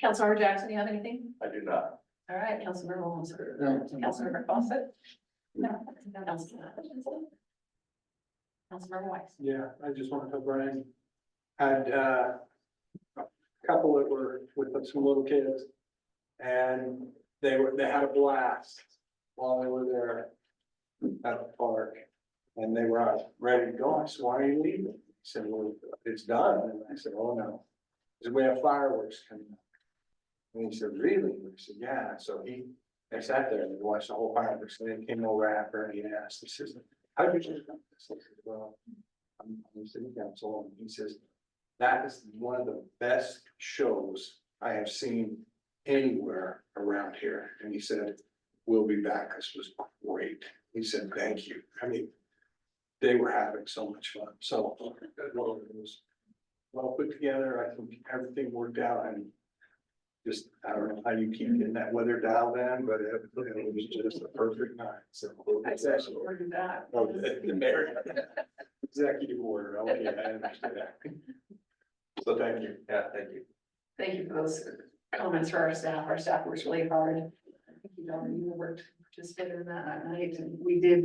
Councilmember Jackson, you have anything? I do not. All right, Councilmember Holmes. No. Councilmember Fawcett? No. Councilmember Weiss? Yeah, I just want to tell Brian, had a couple that were with some little kids. And they had a blast while they were there at the park. And they were ready to go. I said, why are you leaving? He said, well, it's done. And I said, oh no, because we have fireworks coming up. And he said, really? And I said, yeah. So I sat there and watched the whole fireworks, and then came over after and he asked, he says, how did you do this? I said, well, I'm on the city council. And he says, that is one of the best shows I have seen anywhere around here. And he said, we'll be back. This was great. He said, thank you. I mean, they were having so much fun. So it was well put together. I think everything worked out, and just, I don't know how you keep getting that weather dialed in, but it was just a perfect night. So I actually ordered that. oh, the mayor, executive order. Okay, I understand that. So thank you. Yeah, thank you. Thank you for those comments for our staff. Our staff works really hard. I think you worked, participated in that night, and we did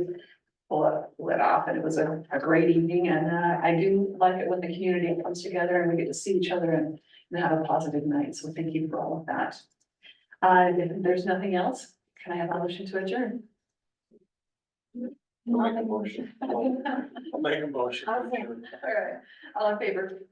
pull it off, and it was a great evening, and I do like it when the community comes together and we get to see each other and have a positive night, so thank you for all of that. If there's nothing else, can I have a motion to adjourn? I'll make a motion. I'll make a motion. All right, all in favor?